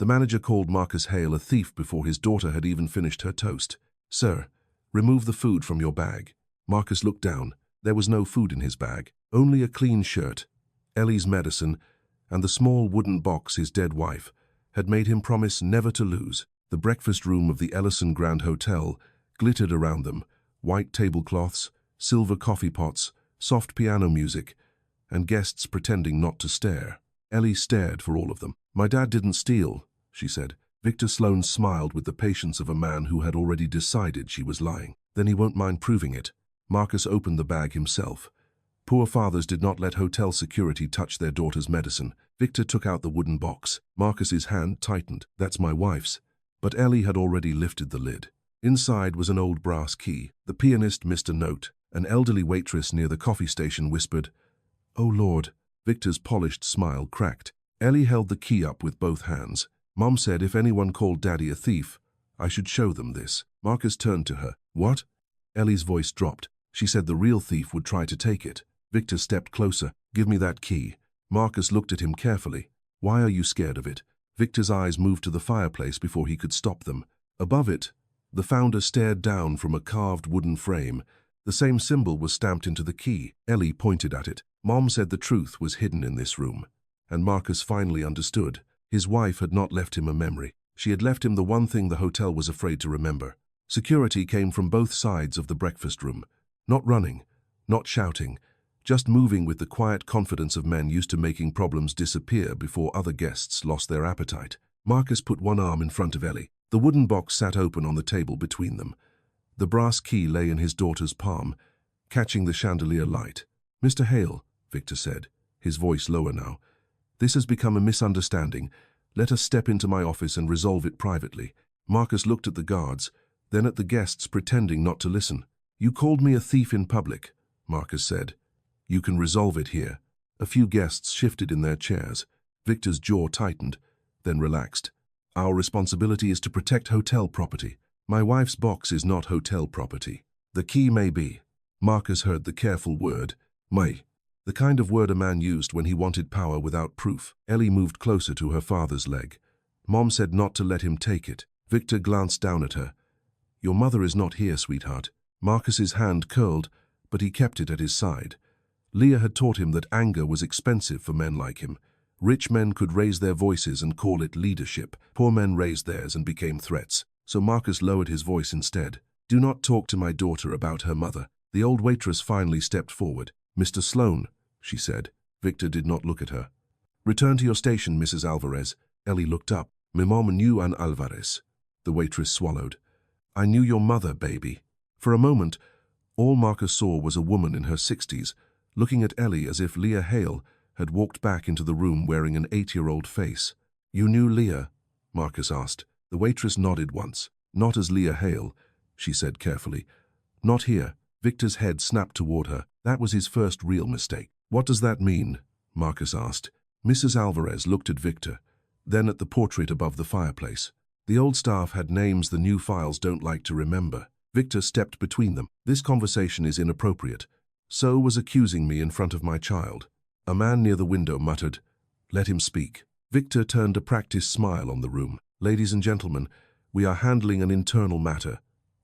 The manager called Marcus Hale a thief before his daughter had even finished her toast. "Sir, remove the food from your bag." Marcus looked down. There was no food in his bag, only a clean shirt, Ellie's medicine, and the small wooden box his dead wife had made him promise never to lose. The breakfast room of the Ellison Grand Hotel glittered around them, white tablecloths, silver coffee pots, soft piano music, and guests pretending not to stare. Ellie stared for all of them. "My dad didn't steal," she said. Victor Sloan smiled with the patience of a man who had already decided she was lying. "Then he won't mind proving it." Marcus opened the bag himself. Poor fathers did not let hotel security touch their daughter's medicine. Victor took out the wooden box. Marcus's hand tightened. "That's my wife's." But Ellie had already lifted the lid. Inside was an old brass key. The pianist missed a note. An elderly waitress near the coffee station whispered, "Oh Lord." Victor's polished smile cracked. Ellie held the key up with both hands. "Mom said if anyone called Daddy a thief, I should show them this." Marcus turned to her. "What?" Ellie's voice dropped. "She said the real thief would try to take it." Victor stepped closer. "Give me that key." Marcus looked at him carefully. "Why are you scared of it?" Victor's eyes moved to the fireplace before he could stop them. Above it, the founder stared down from a carved wooden frame. The same symbol was stamped into the key. Ellie pointed at it. "Mom said the truth was hidden in this room." And Marcus finally understood. His wife had not left him a memory. She had left him the one thing the hotel was afraid to remember. Security came from both sides of the breakfast room. Not running, not shouting, just moving with the quiet confidence of men used to making problems disappear before other guests lost their appetite. Marcus put one arm in front of Ellie. The wooden box sat open on the table between them. The brass key lay in his daughter's palm, catching the chandelier light. "Mr. Hale," Victor said, his voice lower now, "this has become a misunderstanding. Let us step into my office and resolve it privately." Marcus looked at the guards, then at the guests pretending not to listen. "You called me a thief in public," Marcus said. "You can resolve it here." A few guests shifted in their chairs. Victor's jaw tightened, then relaxed. "Our responsibility is to protect hotel property. My wife's box is not hotel property. The key may be." Marcus heard the careful word, "may," the kind of word a man used when he wanted power without proof. Ellie moved closer to her father's leg. "Mom said not to let him take it." Victor glanced down at her. "Your mother is not here, sweetheart." Marcus's hand curled, but he kept it at his side. Leah had taught him that anger was expensive for men like him. Rich men could raise their voices and call it leadership. Poor men raised theirs and became threats. So Marcus lowered his voice instead. "Do not talk to my daughter about her mother." The old waitress finally stepped forward. "Mr. Sloan," she said. Victor did not look at her. "Return to your station, Mrs. Alvarez." Ellie looked up. "Mi mom knew an Alvarez." The waitress swallowed. "I knew your mother, baby." For a moment, all Marcus saw was a woman in her 60s, looking at Ellie as if Leah Hale had walked back into the room wearing an 8-year-old face. "You knew Leah?" Marcus asked. The waitress nodded once. "Not as Leah Hale," she said carefully. "Not here." Victor's head snapped toward her. That was his first real mistake. "What does that mean?" Marcus asked. Mrs. Alvarez looked at Victor, then at the portrait above the fireplace. The old staff had names the new files don't like to remember. Victor stepped between them. "This conversation is inappropriate. So was accusing me in front of my child." A man near the window muttered, "Let him speak." Victor turned a practiced smile on the room. "Ladies and gentlemen, we are handling an internal matter.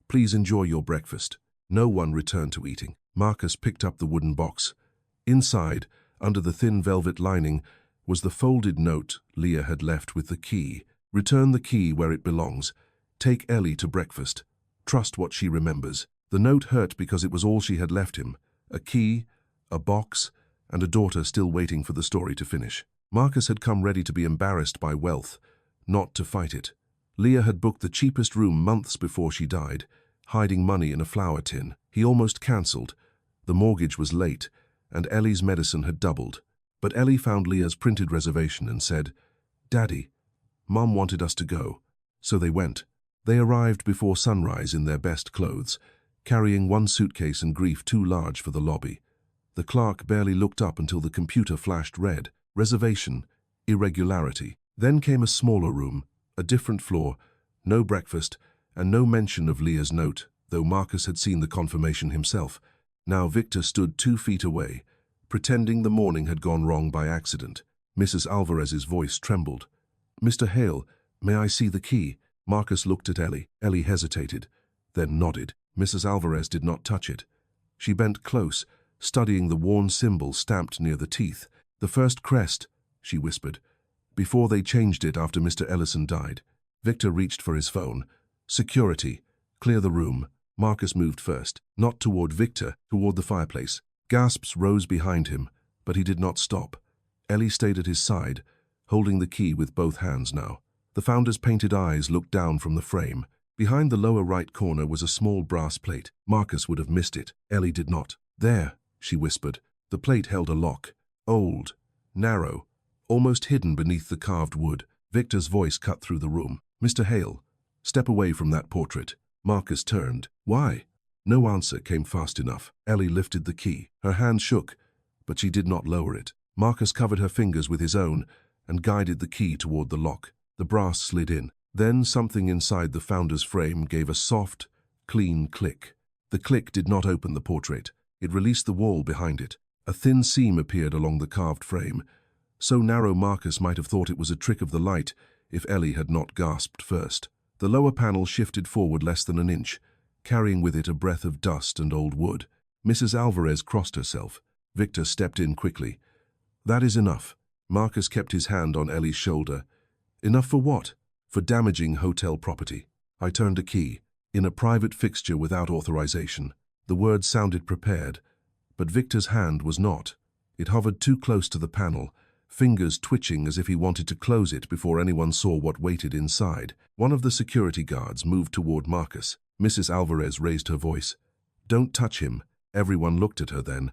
Please enjoy your breakfast." No one returned to eating. Marcus picked up the wooden box. Inside, under the thin velvet lining, was the folded note Leah had left with the key. "Return the key where it belongs. Take Ellie to breakfast. Trust what she remembers." The note hurt because it was all she had left him. A key, a box, and a daughter still waiting for the story to finish. Marcus had come ready to be embarrassed by wealth, not to fight it. Leah had booked the cheapest room months before she died, hiding money in a flour tin. He almost cancelled. The mortgage was late, and Ellie's medicine had doubled. But Ellie found Leah's printed reservation and said, "Daddy, Mom wanted us to go." So they went. They arrived before sunrise in their best clothes, carrying one suitcase and grief too large for the lobby. The clerk barely looked up until the computer flashed red. Reservation, irregularity. Then came a smaller room, a different floor, no breakfast, and no mention of Leah's note, though Marcus had seen the confirmation himself. Now Victor stood 2 feet away, pretending the morning had gone wrong by accident. Mrs. Alvarez's voice trembled. "Mr. Hale, May I see the key? Marcus looked at Ellie. Ellie hesitated, then nodded. Mrs. Alvarez did not touch it. She bent close, studying the worn symbol stamped near the teeth. The first crest, she whispered, before they changed it after Mr. Ellison died. Victor reached for his phone. Security. Clear the room. Marcus moved first, not toward Victor, toward the fireplace. Gasps rose behind him, but he did not stop. Ellie stayed at his side, holding the key with both hands now. The founder's painted eyes looked down from the frame. Behind the lower right corner was a small brass plate. Marcus would have missed it. Ellie did not. There, she whispered. The plate held a lock. Old, narrow, almost hidden beneath the carved wood. Victor's voice cut through the room. Mr. Hale, step away from that portrait. Marcus turned. Why? No answer came fast enough. Ellie lifted the key. Her hand shook, but she did not lower it. Marcus covered her fingers with his own and guided the key toward the lock. The brass slid in. Then something inside the founder's frame gave a soft, clean click. The click did not open the portrait. It released the wall behind it. A thin seam appeared along the carved frame. So narrow Marcus might have thought it was a trick of the light if Ellie had not gasped first. The lower panel shifted forward less than an inch, carrying with it a breath of dust and old wood. Mrs. Alvarez crossed herself. Victor stepped in quickly. That is enough. Marcus kept his hand on Ellie's shoulder. Enough for what? For damaging hotel property. I turned a key. In a private fixture without authorization. The words sounded prepared, but Victor's hand was not. It hovered too close to the panel, fingers twitching as if he wanted to close it before anyone saw what waited inside. One of the security guards moved toward Marcus. Mrs. Alvarez raised her voice. Don't touch him. Everyone looked at her then.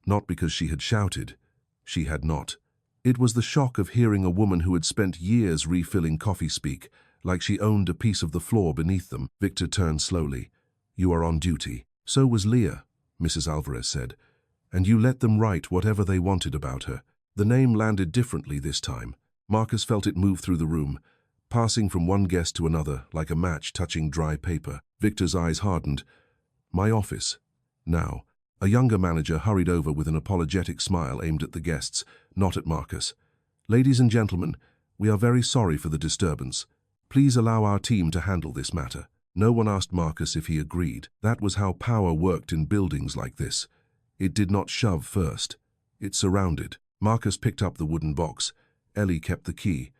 Not because she had shouted. She had not. It was the shock of hearing a woman who had spent years refilling coffee speak, like she owned a piece of the floor beneath them. Victor turned slowly. You are on duty. So was Leah, Mrs. Alvarez said. And you let them write whatever they wanted about her. The name landed differently this time. Marcus felt it move through the room, passing from one guest to another like a match touching dry paper. Victor's eyes hardened. My office. Now. A younger manager hurried over with an apologetic smile aimed at the guests, not at Marcus. Ladies and gentlemen, we are very sorry for the disturbance. Please allow our team to handle this matter. No one asked Marcus if he agreed. That was how power worked in buildings like this. It did not shove first. It surrounded. Marcus picked up the wooden box. Ellie kept the key.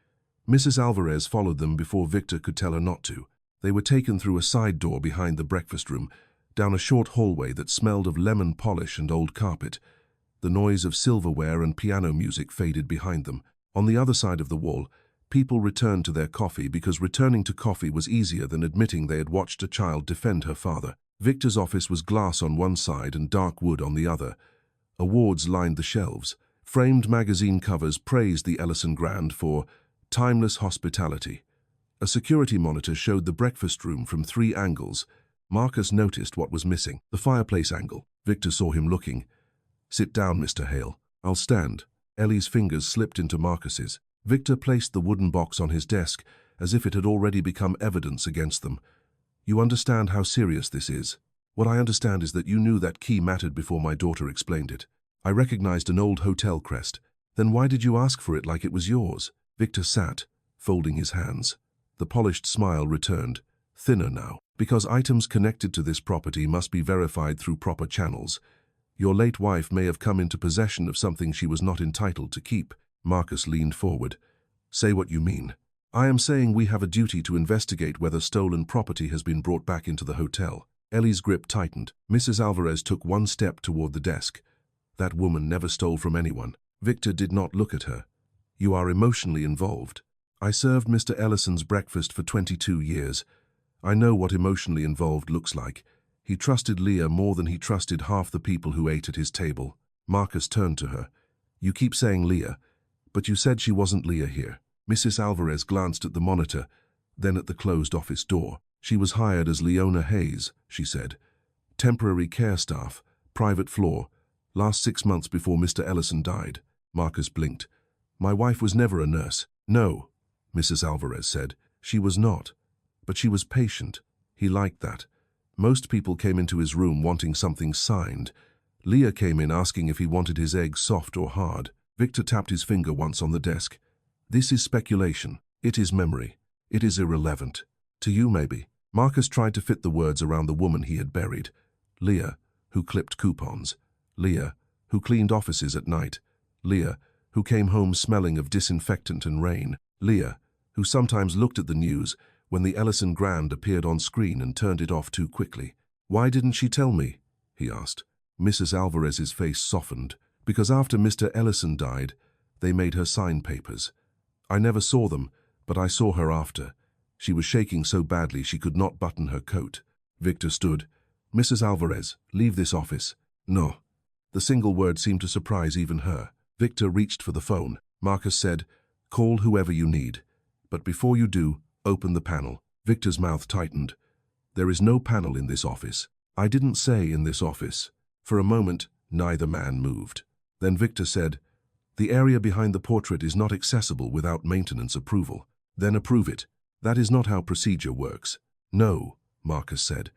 Mrs. Alvarez followed them before Victor could tell her not to. They were taken through a side door behind the breakfast room, down a short hallway that smelled of lemon polish and old carpet. The noise of silverware and piano music faded behind them. On the other side of the wall, people returned to their coffee because returning to coffee was easier than admitting they had watched a child defend her father. Victor's office was glass on one side and dark wood on the other. Awards lined the shelves. Framed magazine covers praised the Ellison Grand for timeless hospitality. A security monitor showed the breakfast room from 3 angles. Marcus noticed what was missing. The fireplace angle. Victor saw him looking. Sit down, Mr. Hale. I'll stand. Ellie's fingers slipped into Marcus's. Victor placed the wooden box on his desk as if it had already become evidence against them. You understand how serious this is. What I understand is that you knew that key mattered before my daughter explained it. I recognized an old hotel crest. Then why did you ask for it like it was yours? Victor sat, folding his hands. The polished smile returned, thinner now. Because items connected to this property must be verified through proper channels. Your late wife may have come into possession of something she was not entitled to keep. Marcus leaned forward. Say what you mean. I am saying we have a duty to investigate whether stolen property has been brought back into the hotel. Ellie's grip tightened. Mrs. Alvarez took one step toward the desk. That woman never stole from anyone. Victor did not look at her. You are emotionally involved. I served Mr. Ellison's breakfast for 22 years. I know what emotionally involved looks like. He trusted Leah more than he trusted half the people who ate at his table. Marcus turned to her. You keep saying Leah, but you said she wasn't Leah here. Mrs. Alvarez glanced at the monitor, then at the closed office door. She was hired as Leona Hayes, she said. Temporary care staff, private floor, last 6 months before Mr. Ellison died. Marcus blinked. My wife was never a nurse. No, Mrs. Alvarez said. She was not. But she was patient. He liked that. Most people came into his room wanting something signed. Leah came in asking if he wanted his eggs soft or hard. Victor tapped his finger once on the desk. This is speculation. It is memory. It is irrelevant. To you, maybe. Marcus tried to fit the words around the woman he had buried. Leah, who clipped coupons. Leah, who cleaned offices at night. Leah, who came home smelling of disinfectant and rain. Leah, who sometimes looked at the news when the Ellison Grand appeared on screen and turned it off too quickly. Why didn't she tell me? He asked. Mrs. Alvarez's face softened, because after Mr. Ellison died, they made her sign papers. I never saw them, but I saw her after. She was shaking so badly she could not button her coat. Victor stood. Mrs. Alvarez, leave this office. No. The single word seemed to surprise even her. Victor reached for the phone. Marcus said, call whoever you need. But before you do, open the panel. Victor's mouth tightened. There is no panel in this office. I didn't say in this office. For a moment, neither man moved. Then Victor said, the area behind the portrait is not accessible without maintenance approval. Then approve it. That is not how procedure works. No, Marcus said.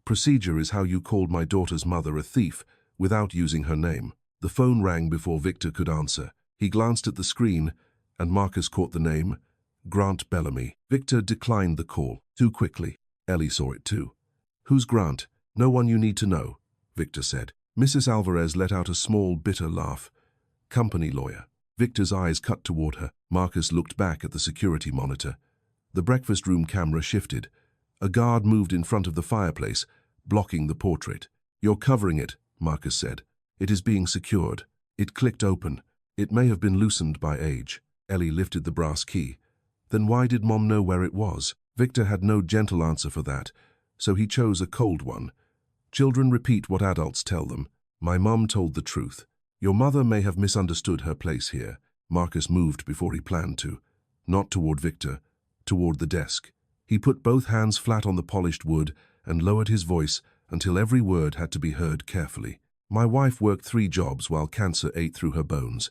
Procedure is how you called my daughter's mother a thief without using her name. The phone rang before Victor could answer. He glanced at the screen, and Marcus caught the name, Grant Bellamy. Victor declined the call too quickly. Ellie saw it too. Who's Grant? No one you need to know, Victor said. Mrs. Alvarez let out a small, bitter laugh. Company lawyer. Victor's eyes cut toward her. Marcus looked back at the security monitor. The breakfast room camera shifted. A guard moved in front of the fireplace, blocking the portrait. You're covering it, Marcus said. It is being secured. It clicked open. It may have been loosened by age. Ellie lifted the brass key. Then why did Mom know where it was? Victor had no gentle answer for that, so he chose a cold one. Children repeat what adults tell them. My mom told the truth. Your mother may have misunderstood her place here. Marcus moved before he planned to. Not toward Victor, toward the desk. He put both hands flat on the polished wood and lowered his voice until every word had to be heard carefully. My wife worked 3 jobs while cancer ate through her bones.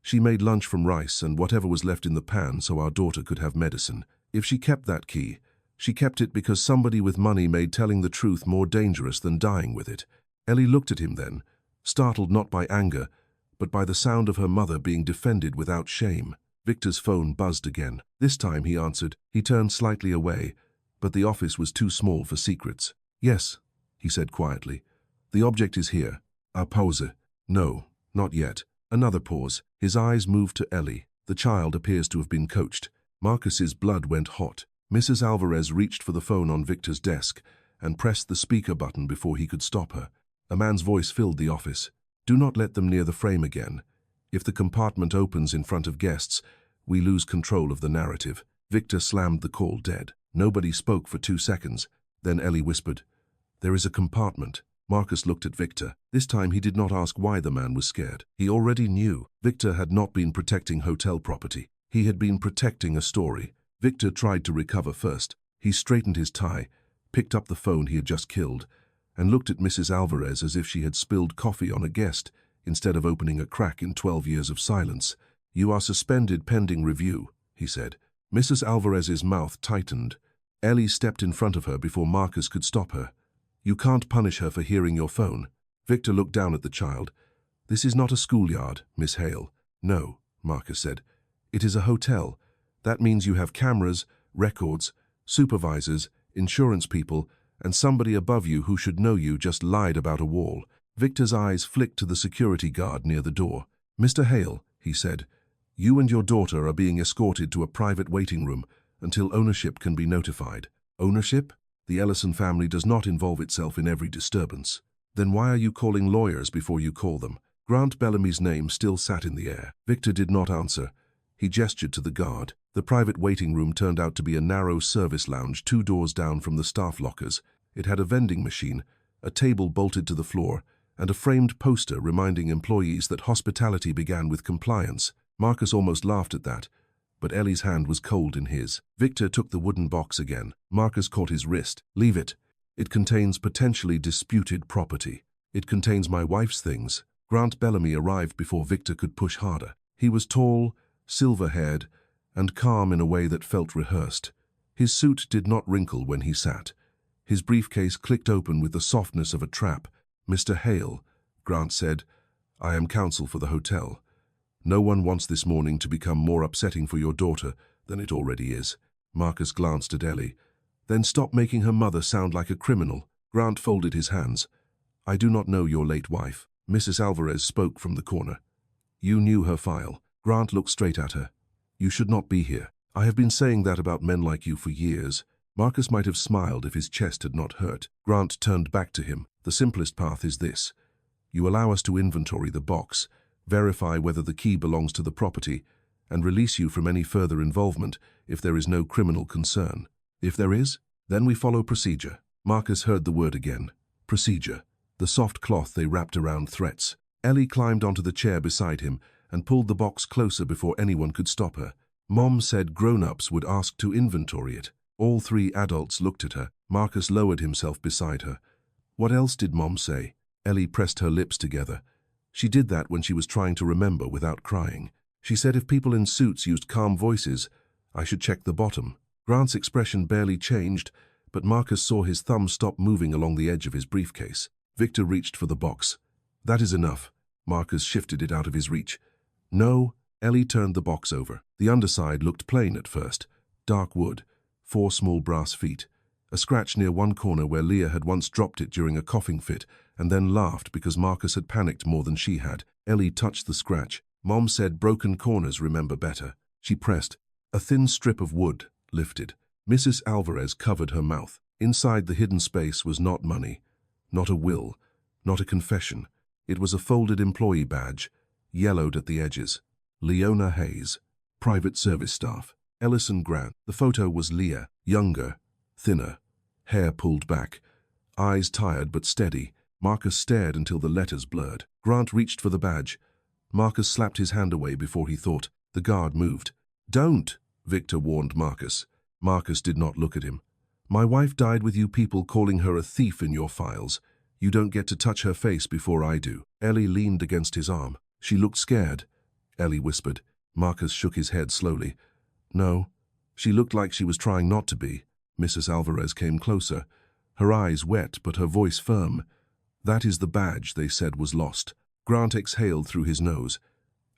She made lunch from rice and whatever was left in the pan so our daughter could have medicine. If she kept that key, she kept it because somebody with money made telling the truth more dangerous than dying with it. Ellie looked at him then, startled not by anger, but by the sound of her mother being defended without shame. Victor's phone buzzed again. This time he answered. He turned slightly away, but the office was too small for secrets. Yes, he said quietly. The object is here. A pause. No, not yet. Another pause. His eyes moved to Ellie. The child appears to have been coached. Marcus's blood went hot. Mrs. Alvarez reached for the phone on Victor's desk and pressed the speaker button before he could stop her. A man's voice filled the office. Do not let them near the frame again. If the compartment opens in front of guests, we lose control of the narrative. Victor slammed the call dead. Nobody spoke for 2 seconds. Then Ellie whispered, there is a compartment. Marcus looked at Victor. This time he did not ask why the man was scared. He already knew. Victor had not been protecting hotel property. He had been protecting a story. Victor tried to recover first. He straightened his tie, picked up the phone he had just killed, and looked at Mrs. Alvarez as if she had spilled coffee on a guest instead of opening a crack in 12 years of silence. You are suspended pending review, he said. Mrs. Alvarez's mouth tightened. Ellie stepped in front of her before Marcus could stop her. You can't punish her for hearing your phone. Victor looked down at the child. This is not a schoolyard, Miss Hale. No, Marcus said. It is a hotel. That means you have cameras, records, supervisors, insurance people, and somebody above you who should know you just lied about a wall. Victor's eyes flicked to the security guard near the door. Mr. Hale, he said, you and your daughter are being escorted to a private waiting room until ownership can be notified. Ownership? The Ellison family does not involve itself in every disturbance. Then why are you calling lawyers before you call them? Grant Bellamy's name still sat in the air. Victor did not answer. He gestured to the guard. The private waiting room turned out to be a narrow service lounge 2 doors down from the staff lockers. It had a vending machine, a table bolted to the floor, and a framed poster reminding employees that hospitality began with compliance. Marcus almost laughed at that, but Ellie's hand was cold in his. Victor took the wooden box again. Marcus caught his wrist. Leave it. It contains potentially disputed property. It contains my wife's things. Grant Bellamy arrived before Victor could push harder. He was tall, silver-haired, and calm in a way that felt rehearsed. His suit did not wrinkle when he sat. His briefcase clicked open with the softness of a trap. Mr. Hale, Grant said, I am counsel for the hotel. No one wants this morning to become more upsetting for your daughter than it already is. Marcus glanced at Ellie. Then stop making her mother sound like a criminal. Grant folded his hands. I do not know your late wife. Mrs. Alvarez spoke from the corner. You knew her file. Grant looked straight at her. You should not be here. I have been saying that about men like you for years. Marcus might have smiled if his chest had not hurt. Grant turned back to him. The simplest path is this. You allow us to inventory the box, verify whether the key belongs to the property, and release you from any further involvement if there is no criminal concern. If there is, then we follow procedure. Marcus heard the word again. Procedure. The soft cloth they wrapped around threats. Ellie climbed onto the chair beside him and pulled the box closer before anyone could stop her. Mom said grown-ups would ask to inventory it. All three adults looked at her. Marcus lowered himself beside her. What else did Mom say? Ellie pressed her lips together. She did that when she was trying to remember without crying. She said if people in suits used calm voices, I should check the bottom. Grant's expression barely changed, but Marcus saw his thumb stop moving along the edge of his briefcase. Victor reached for the box. That is enough. Marcus shifted it out of his reach. No. Ellie turned the box over. The underside looked plain at first. Dark wood, 4 small brass feet, a scratch near one corner where Leah had once dropped it during a coughing fit and then laughed because Marcus had panicked more than she had. Ellie touched the scratch. Mom said broken corners remember better. She pressed. A thin strip of wood lifted. Mrs. Alvarez covered her mouth. Inside the hidden space was not money, not a will, not a confession. It was a folded employee badge, yellowed at the edges. Leona Hayes, private service staff. Ellison Grant. The photo was Leah, younger, thinner, hair pulled back, eyes tired but steady. Marcus stared until the letters blurred. Grant reached for the badge. Marcus slapped his hand away before he thought. The guard moved. Don't, Victor warned Marcus. Marcus did not look at him. My wife died with you people calling her a thief in your files. You don't get to touch her face before I do. Ellie leaned against his arm. She looked scared. Ellie whispered. Marcus shook his head slowly. No, she looked like she was trying not to be. Mrs. Alvarez came closer, her eyes wet but her voice firm. That is the badge they said was lost. Grant exhaled through his nose.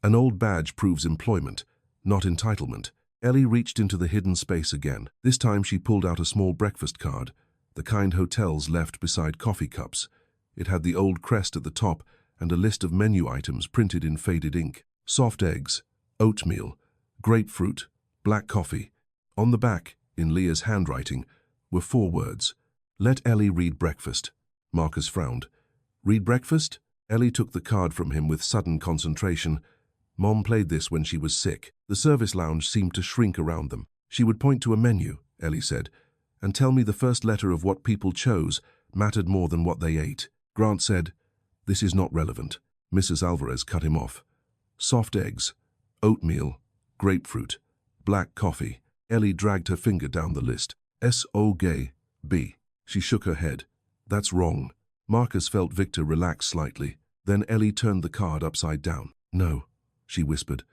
An old badge proves employment, not entitlement. Ellie reached into the hidden space again. This time she pulled out a small breakfast card, the kind hotels left beside coffee cups. It had the old crest at the top and a list of menu items printed in faded ink. Soft eggs, oatmeal, grapefruit, black coffee. On the back, in Leah's handwriting, were 4 words. Let Ellie read breakfast. Marcus frowned. Read breakfast? Ellie took the card from him with sudden concentration. Mom played this when she was sick. The service lounge seemed to shrink around them. She would point to a menu, Ellie said, and tell me the first letter of what people chose mattered more than what they ate. Grant said, this is not relevant. Mrs. Alvarez cut him off. Soft eggs, oatmeal, grapefruit, black coffee. Ellie dragged her finger down the list. S-O-G-B. She shook her head. That's wrong. Marcus felt Victor relax slightly. Then Ellie turned the card upside down. No, she whispered.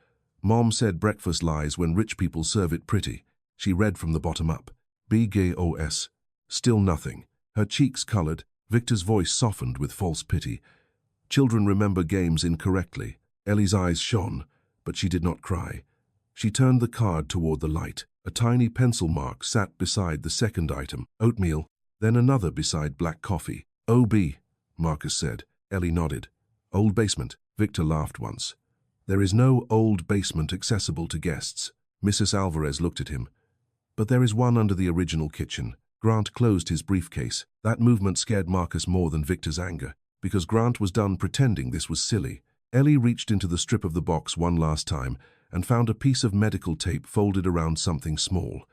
Mom said breakfast lies when rich people serve it pretty. She read from the bottom up. B-G-O-S. Still nothing. Her cheeks colored. Victor's voice softened with false pity. Children remember games incorrectly. Ellie's eyes shone, but she did not cry. She turned the card toward the light. A tiny pencil mark sat beside the second item, oatmeal, then another beside black coffee. O.B., Marcus said. Ellie nodded. Old basement. Victor laughed once. There is no old basement accessible to guests. Mrs. Alvarez looked at him. But there is one under the original kitchen. Grant closed his briefcase. That movement scared Marcus more than Victor's anger, because Grant was done pretending this was silly. Ellie reached into the strip of the box one last time and found a piece of medical tape folded around something small.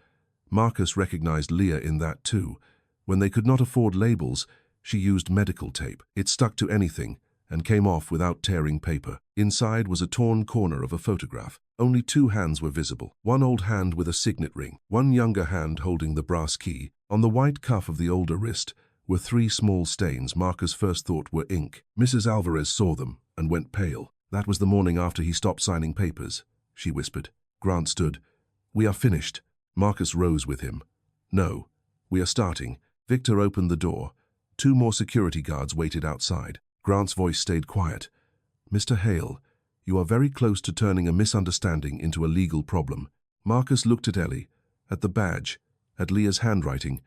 Marcus recognized Leah in that too. When they could not afford labels, she used medical tape. It stuck to anything and came off without tearing paper. Inside was a torn corner of a photograph. Only 2 hands were visible. One old hand with a signet ring, one younger hand holding the brass key. On the white cuff of the older wrist were 3 small stains Marcus first thought were ink. Mrs. Alvarez saw them and went pale. That was the morning after he stopped signing papers, she whispered. Grant stood. We are finished. Marcus rose with him. No, we are starting. Victor opened the door. 2 more security guards waited outside. Grant's voice stayed quiet. Mr. Hale, you are very close to turning a misunderstanding into a legal problem. Marcus looked at Ellie. at the badge, at Leah's handwriting,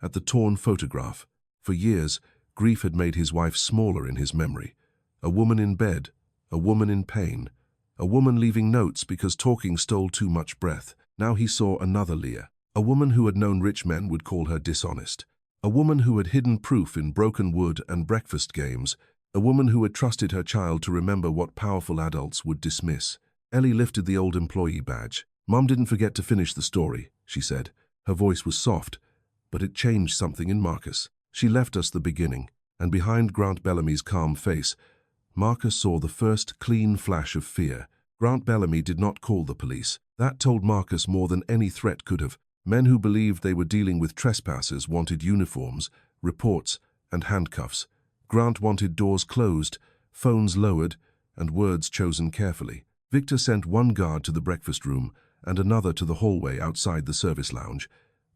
at the torn photograph. For years, grief had made his wife smaller in his memory. A woman in bed, a woman in pain, a woman leaving notes because talking stole too much breath. Now he saw another Leah, a woman who had known rich men would call her dishonest, a woman who had hidden proof in broken wood and breakfast games, a woman who had trusted her child to remember what powerful adults would dismiss. Ellie lifted the old employee badge. "Mom didn't forget to finish the story," she said. Her voice was soft, but it changed something in Marcus. "She left us the beginning," and behind Grant Bellamy's calm face, Marcus saw the first clean flash of fear. Grant Bellamy did not call the police. That told Marcus more than any threat could have. Men who believed they were dealing with trespassers wanted uniforms, reports, and handcuffs. Grant wanted doors closed, phones lowered, and words chosen carefully. Victor sent one guard to the breakfast room and another to the hallway outside the service lounge.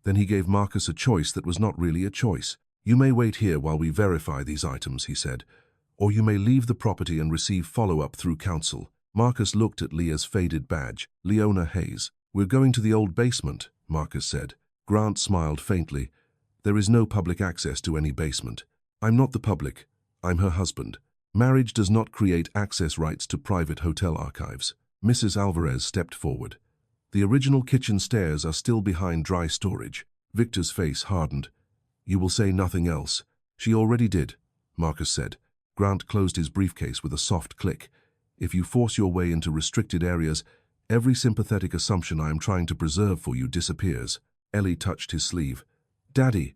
Then he gave Marcus a choice that was not really a choice. "You may wait here while we verify these items," he said, "or you may leave the property and receive follow-up through counsel." Marcus looked at Leah's faded badge. "Leona Hayes." "We're going to the old basement," Marcus said. Grant smiled faintly. "There is no public access to any basement." "I'm not the public. I'm her husband. Marriage does not create access rights to private hotel archives." Mrs. Alvarez stepped forward. "The original kitchen stairs are still behind dry storage." Victor's face hardened. "You will say nothing else." "She already did," Marcus said. Grant closed his briefcase with a soft click. "If you force your way into restricted areas, every sympathetic assumption I am trying to preserve for you disappears." Ellie touched his sleeve. "Daddy,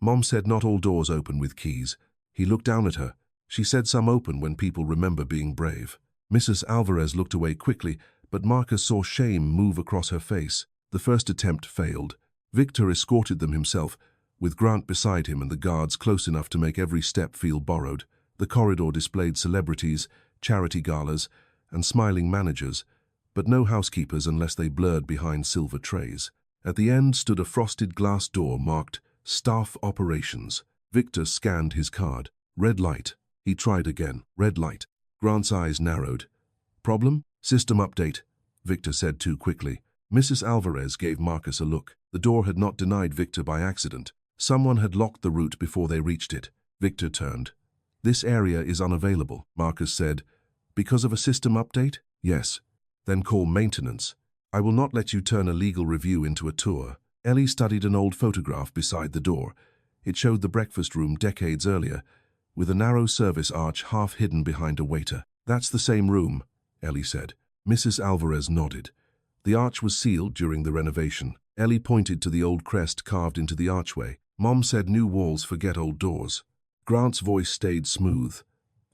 Mom said not all doors open with keys." He looked down at her. "She said some open when people remember being brave." Mrs. Alvarez looked away quickly, but Marcus saw shame move across her face. The first attempt failed. Victor escorted them himself, with Grant beside him and the guards close enough to make every step feel borrowed. The corridor displayed celebrities, charity galas, and smiling managers, but no housekeepers unless they blurred behind silver trays. At the end stood a frosted glass door marked Staff Operations. Victor scanned his card. Red light. He tried again. Red light. Grant's eyes narrowed. "Problem? System update," Victor said too quickly. Mrs. Alvarez gave Marcus a look. The door had not denied Victor by accident. Someone had locked the route before they reached it. Victor turned. "This area is unavailable," Marcus said. "Because of a system update?" "Yes." "Then call maintenance. I will not let you turn a legal review into a tour." Ellie studied an old photograph beside the door. It showed the breakfast room decades earlier, with a narrow service arch half hidden behind a waiter. "That's the same room," Ellie said. Mrs. Alvarez nodded. The arch was sealed during the renovation. Ellie pointed to the old crest carved into the archway. "Mom said new walls forget old doors." Grant's voice stayed smooth.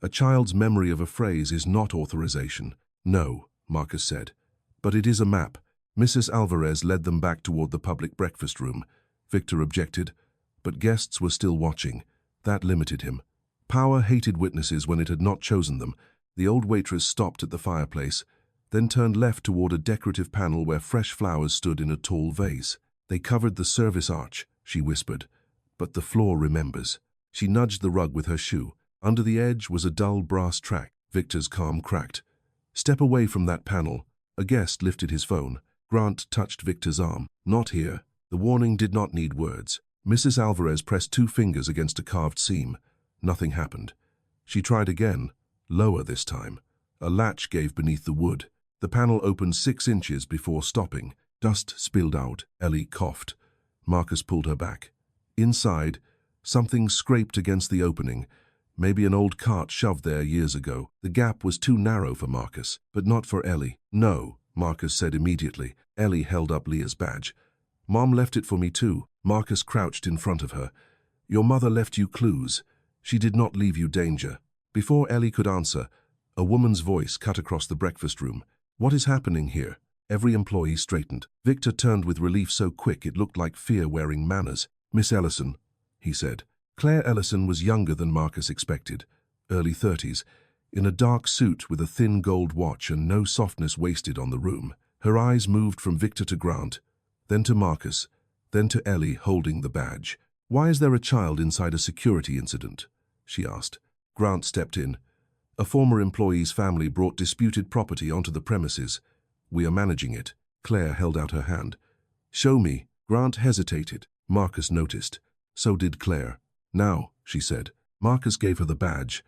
"A child's memory of a phrase is not authorization." "No," Marcus said. "But it is a map." Mrs. Alvarez led them back toward the public breakfast room. Victor objected, but guests were still watching. That limited him. Power hated witnesses when it had not chosen them. The old waitress stopped at the fireplace, then turned left toward a decorative panel where fresh flowers stood in a tall vase. "They covered the service arch," she whispered, "but the floor remembers." She nudged the rug with her shoe. Under the edge was a dull brass track. Victor's calm cracked. "Step away from that panel." A guest lifted his phone. Grant touched Victor's arm. "Not here." The warning did not need words. Mrs. Alvarez pressed 2 fingers against a carved seam. Nothing happened. She tried again, lower this time. A latch gave beneath the wood. The panel opened 6 inches before stopping. Dust spilled out. Ellie coughed. Marcus pulled her back. Inside, something scraped against the opening. Maybe an old cart shoved there years ago. The gap was too narrow for Marcus, but not for Ellie. "No," Marcus said immediately. Ellie held up Leah's badge. "Mom left it for me too." Marcus crouched in front of her. "Your mother left you clues. She did not leave you danger." Before Ellie could answer, a woman's voice cut across the breakfast room. "What is happening here?" Every employee straightened. Victor turned with relief so quick it looked like fear wearing manners. "Miss Ellison," he said. Claire Ellison was younger than Marcus expected, early 30s, in a dark suit with a thin gold watch and no softness wasted on the room. Her eyes moved from Victor to Grant, then to Marcus, then to Ellie holding the badge. "Why is there a child inside a security incident?" she asked. Grant stepped in. "A former employee's family brought disputed property onto the premises. We are managing it." Claire held out her hand. Show me. Grant hesitated. Marcus noticed. So did Claire. Now, she said. Marcus gave her the badge,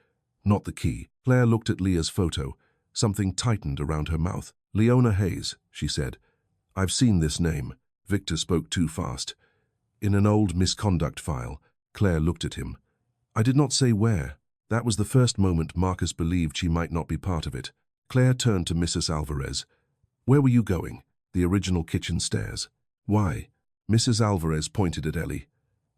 not the key. Claire looked at Leah's photo. Something tightened around her mouth. Leona Hayes, she said. I've seen this name. Victor spoke too fast. In an old misconduct file. Claire looked at him. I did not say where. That was the first moment Marcus believed she might not be part of it. Claire turned to Mrs. Alvarez. Where were you going? The original kitchen stairs. Why? Mrs. Alvarez pointed at Ellie.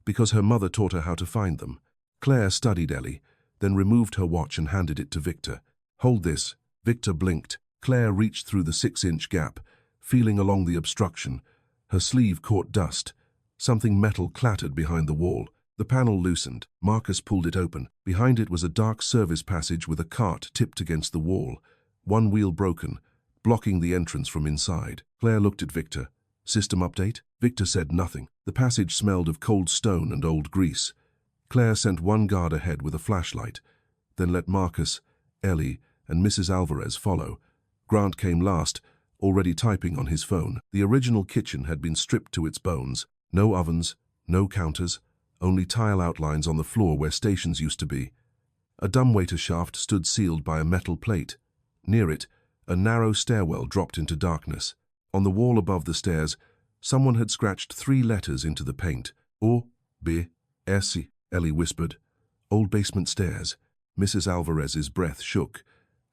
Because her mother taught her how to find them. Claire studied Ellie, then removed her watch and handed it to Victor. Hold this. Victor blinked. Claire reached through the 6-inch gap, feeling along the obstruction. Her sleeve caught dust. Something metal clattered behind the wall. The panel loosened. Marcus pulled it open. Behind it was a dark service passage with a cart tipped against the wall, one wheel broken, blocking the entrance from inside. Claire looked at Victor. System update? Victor said nothing. The passage smelled of cold stone and old grease. Claire sent one guard ahead with a flashlight, then let Marcus, Ellie, and Mrs. Alvarez follow. Grant came last, already typing on his phone. The original kitchen had been stripped to its bones. No ovens, no counters, only tile outlines on the floor where stations used to be. A dumbwaiter shaft stood sealed by a metal plate. Near it, a narrow stairwell dropped into darkness. On the wall above the stairs, someone had scratched 3 letters into the paint. O-B-S, Ellie whispered. Old basement stairs. Mrs. Alvarez's breath shook.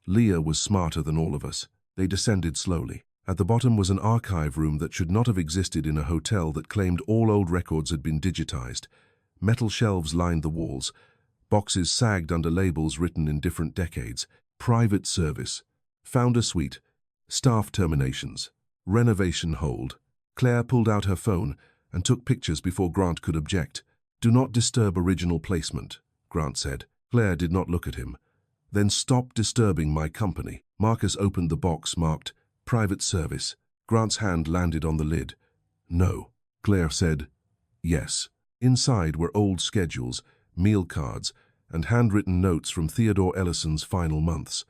Leah was smarter than all of us. They descended slowly. At the bottom was an archive room that should not have existed in a hotel that claimed all old records had been digitized. Metal shelves lined the walls. Boxes sagged under labels written in different decades. Private service. Founder suite. Staff terminations. Renovation hold. Claire pulled out her phone and took pictures before Grant could object. Do not disturb original placement, Grant said. Claire did not look at him. Then stop disturbing my company. Marcus opened the box marked Private Service. Grant's hand landed on the lid. No. Claire said, yes. Inside were old schedules, meal cards, and handwritten notes from Theodore Ellison's final months.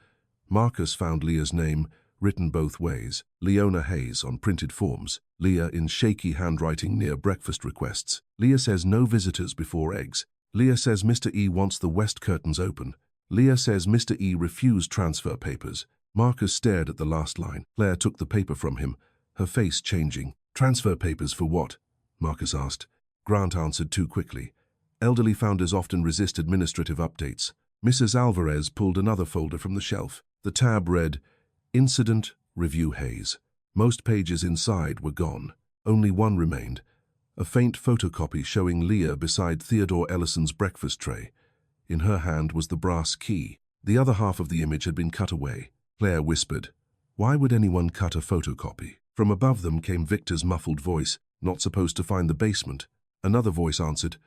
Marcus found Leah's name, written both ways. Leona Hayes on printed forms. Leah in shaky handwriting near breakfast requests. Leah says no visitors before eggs. Leah says Mr. E wants the west curtains open. Leah says Mr. E refused transfer papers. Marcus stared at the last line. Claire took the paper from him, her face changing. Transfer papers for what? Marcus asked. Grant answered too quickly. Elderly founders often resist administrative updates. Mrs. Alvarez pulled another folder from the shelf. The tab read, Incident Review Hayes. Most pages inside were gone. Only one remained, a faint photocopy showing Leah beside Theodore Ellison's breakfast tray. In her hand was the brass key. The other half of the image had been cut away. Claire whispered, why would anyone cut a photocopy? From above them came Victor's muffled voice, not supposed to find the basement. Another voice answered,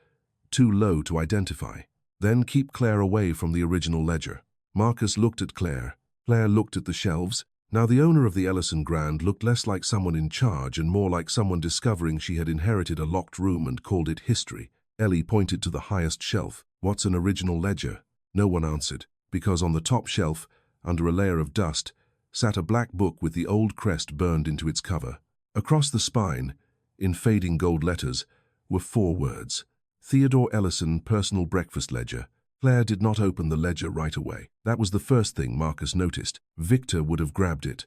too low to identify. Then keep Claire away from the original ledger. Marcus looked at Claire. Claire looked at the shelves. Now the owner of the Ellison Grand looked less like someone in charge and more like someone discovering she had inherited a locked room and called it history. Ellie pointed to the highest shelf. What's an original ledger? No one answered, because on the top shelf, under a layer of dust, sat a black book with the old crest burned into its cover. Across the spine, in fading gold letters, were 4 words. Theodore Ellison Personal Breakfast Ledger. Claire did not open the ledger right away. That was the first thing Marcus noticed. Victor would have grabbed it.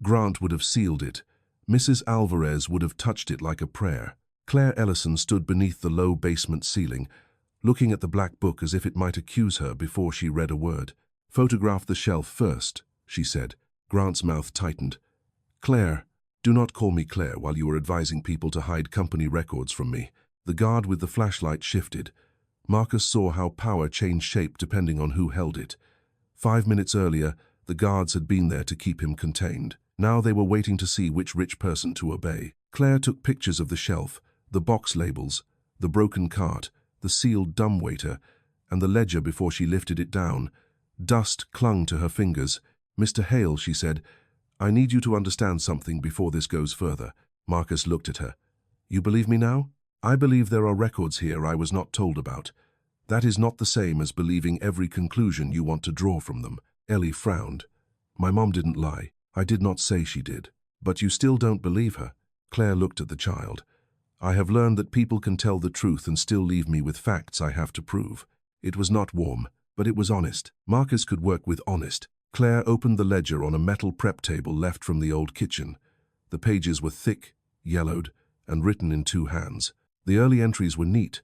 Grant would have sealed it. Mrs. Alvarez would have touched it like a prayer. Claire Ellison stood beneath the low basement ceiling, looking at the black book as if it might accuse her before she read a word. Photograph the shelf first, she said. Grant's mouth tightened. Claire, do not call me Claire while you are advising people to hide company records from me. The guard with the flashlight shifted. Marcus saw how power changed shape depending on who held it. 5 minutes earlier, the guards had been there to keep him contained. Now they were waiting to see which rich person to obey. Claire took pictures of the shelf, the box labels, the broken cart, the sealed dumbwaiter, and the ledger before she lifted it down. Dust clung to her fingers. Mr. Hale, she said, I need you to understand something before this goes further. Marcus looked at her. You believe me now? I believe there are records here I was not told about. That is not the same as believing every conclusion you want to draw from them. Ellie frowned. My mom didn't lie. I did not say she did. But you still don't believe her. Claire looked at the child. I have learned that people can tell the truth and still leave me with facts I have to prove. It was not warm, but it was honest. Marcus could work with honest. Claire opened the ledger on a metal prep table left from the old kitchen. The pages were thick, yellowed, and written in 2 hands. The early entries were neat: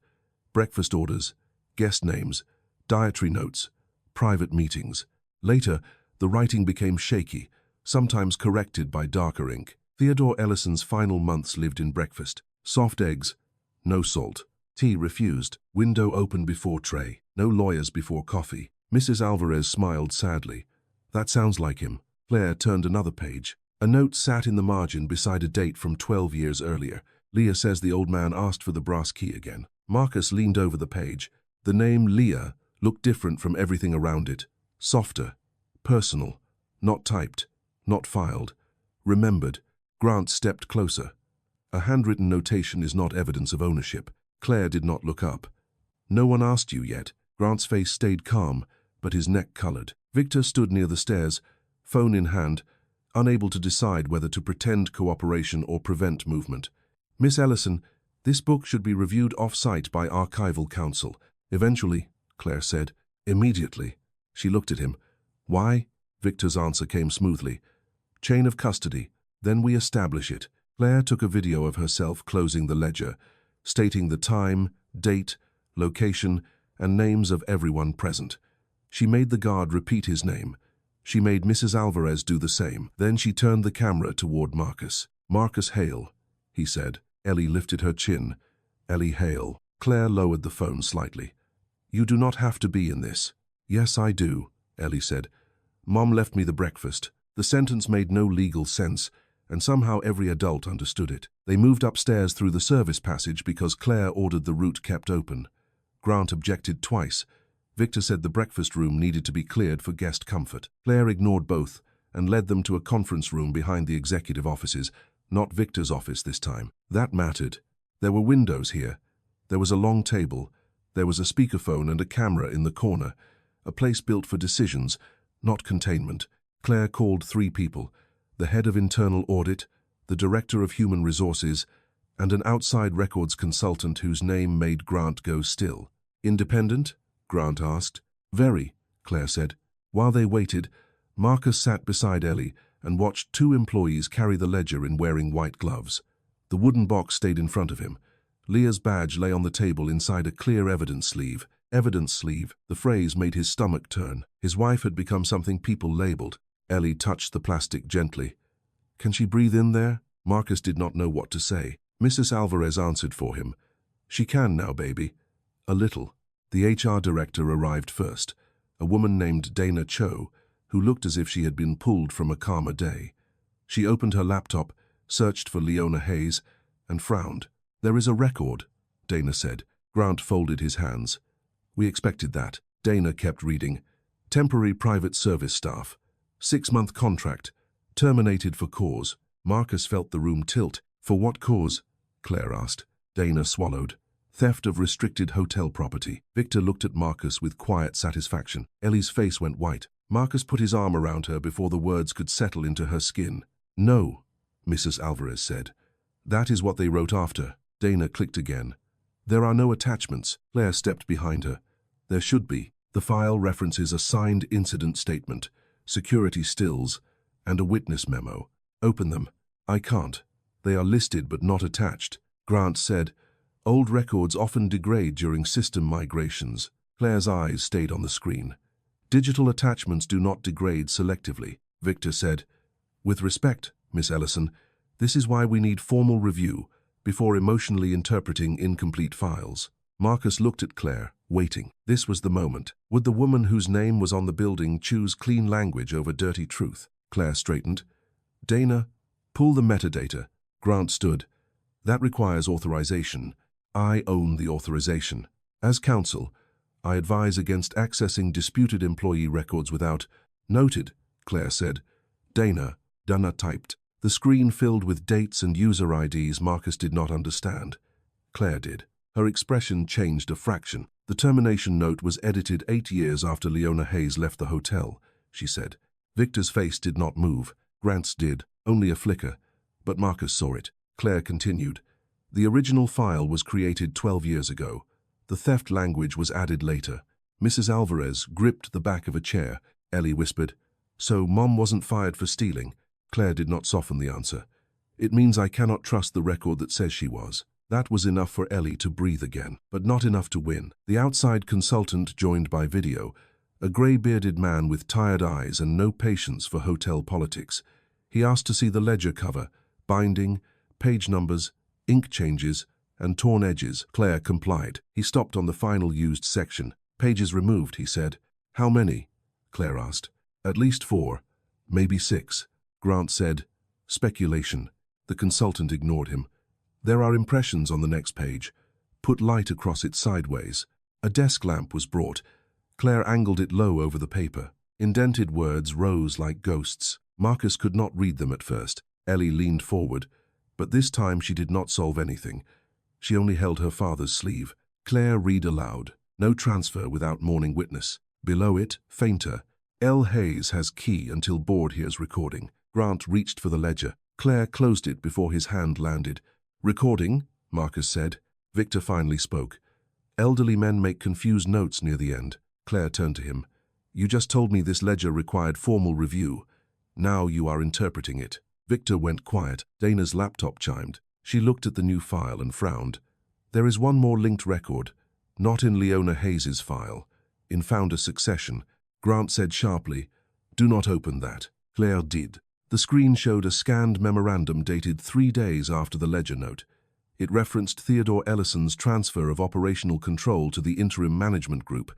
breakfast orders, guest names, dietary notes, private meetings. Later, the writing became shaky, sometimes corrected by darker ink. Theodore Ellison's final months lived in breakfast. Soft eggs, no salt. Tea refused. Window open before tray. No lawyers before coffee. Mrs. Alvarez smiled sadly. That sounds like him. Claire turned another page. A note sat in the margin beside a date from 12 years earlier. Leah says the old man asked for the brass key again. Marcus leaned over the page. The name Leah looked different from everything around it. Softer, personal, not typed, not filed. Remembered. Grant stepped closer. A handwritten notation is not evidence of ownership. Claire did not look up. No one asked you yet. Grant's face stayed calm, but his neck colored. Victor stood near the stairs, phone in hand, unable to decide whether to pretend cooperation or prevent movement. Miss Ellison, this book should be reviewed off-site by Archival Council. Eventually, Claire said. Immediately. She looked at him. Why? Victor's answer came smoothly. Chain of custody. Then we establish it. Claire took a video of herself closing the ledger, stating the time, date, location, and names of everyone present. She made the guard repeat his name. She made Mrs. Alvarez do the same. Then she turned the camera toward Marcus. Marcus Hale, he said. Ellie lifted her chin. Ellie Hale. Claire lowered the phone slightly. You do not have to be in this. Yes, I do, Ellie said. Mom left me the breakfast. The sentence made no legal sense, and somehow every adult understood it. They moved upstairs through the service passage because Claire ordered the route kept open. Grant objected twice. Victor said the breakfast room needed to be cleared for guest comfort. Claire ignored both and led them to a conference room behind the executive offices, not Victor's office this time. That mattered. There were windows here. There was a long table. There was a speakerphone and a camera in the corner, a place built for decisions, not containment. Claire called 3 people: the head of internal audit, the director of human resources, and an outside records consultant whose name made Grant go still. Independent? Grant asked. Very, Claire said. While they waited, Marcus sat beside Ellie and watched 2 employees carry the ledger in wearing white gloves. The wooden box stayed in front of him. Leah's badge lay on the table inside a clear evidence sleeve. Evidence sleeve. The phrase made his stomach turn. His wife had become something people labeled. Ellie touched the plastic gently. Can she breathe in there? Marcus did not know what to say. Mrs. Alvarez answered for him. She can now, baby. A little. The HR director arrived first, a woman named Dana Cho, who looked as if she had been pulled from a calmer day. She opened her laptop, searched for Leona Hayes, and frowned. There is a record, Dana said. Grant folded his hands. We expected that. Dana kept reading. Temporary private service staff. 6-month contract. Terminated for cause. Marcus felt the room tilt. For what cause? Claire asked. Dana swallowed. Theft of restricted hotel property. Victor looked at Marcus with quiet satisfaction. Ellie's face went white. Marcus put his arm around her before the words could settle into her skin. No, Mrs. Alvarez said. That is what they wrote after. Dana clicked again. There are no attachments. Claire stepped behind her. There should be. The file references a signed incident statement, security stills, and a witness memo. Open them. I can't. They are listed but not attached. Grant said, old records often degrade during system migrations. Claire's eyes stayed on the screen. Digital attachments do not degrade selectively. Victor said, with respect, Miss Ellison, this is why we need formal review before emotionally interpreting incomplete files. Marcus looked at Claire, waiting. This was the moment. Would the woman whose name was on the building choose clean language over dirty truth? Claire straightened. Dana, pull the metadata. Grant stood. That requires authorization. I own the authorization. As counsel, I advise against accessing disputed employee records without... Noted, Claire said. Dana typed. The screen filled with dates and user IDs Marcus did not understand. Claire did. Her expression changed a fraction. The termination note was edited 8 years after Leona Hayes left the hotel, she said. Victor's face did not move. Grant's did, only a flicker. But Marcus saw it. Claire continued. The original file was created 12 years ago. The theft language was added later. Mrs. Alvarez gripped the back of a chair. Ellie whispered, "So Mom wasn't fired for stealing?" Claire did not soften the answer. "It means I cannot trust the record that says she was." That was enough for Ellie to breathe again, but not enough to win. The outside consultant joined by video, a grey-bearded man with tired eyes and no patience for hotel politics. He asked to see the ledger cover, binding, page numbers, ink changes, and torn edges. Claire complied. He stopped on the final used section. "Pages removed," he said. "How many?" Claire asked. "At least 4, maybe 6, Grant said. "Speculation." The consultant ignored him. "There are impressions on the next page. Put light across it sideways." A desk lamp was brought. Claire angled it low over the paper. Indented words rose like ghosts. Marcus could not read them at first. Ellie leaned forward, but this time she did not solve anything. She only held her father's sleeve. Claire read aloud. "No transfer without morning witness." Below it, fainter, "L. Hayes has key until board hears recording." Grant reached for the ledger. Claire closed it before his hand landed. "Recording," Marcus said. Victor finally spoke. "Elderly men make confused notes near the end." Claire turned to him. "You just told me this ledger required formal review. Now you are interpreting it." Victor went quiet. Dana's laptop chimed. She looked at the new file and frowned. "There is one more linked record, not in Leona Hayes's file, in founder succession." Grant said sharply, "Do not open that." Claire did. The screen showed a scanned memorandum dated 3 days after the ledger note. It referenced Theodore Ellison's transfer of operational control to the interim management group.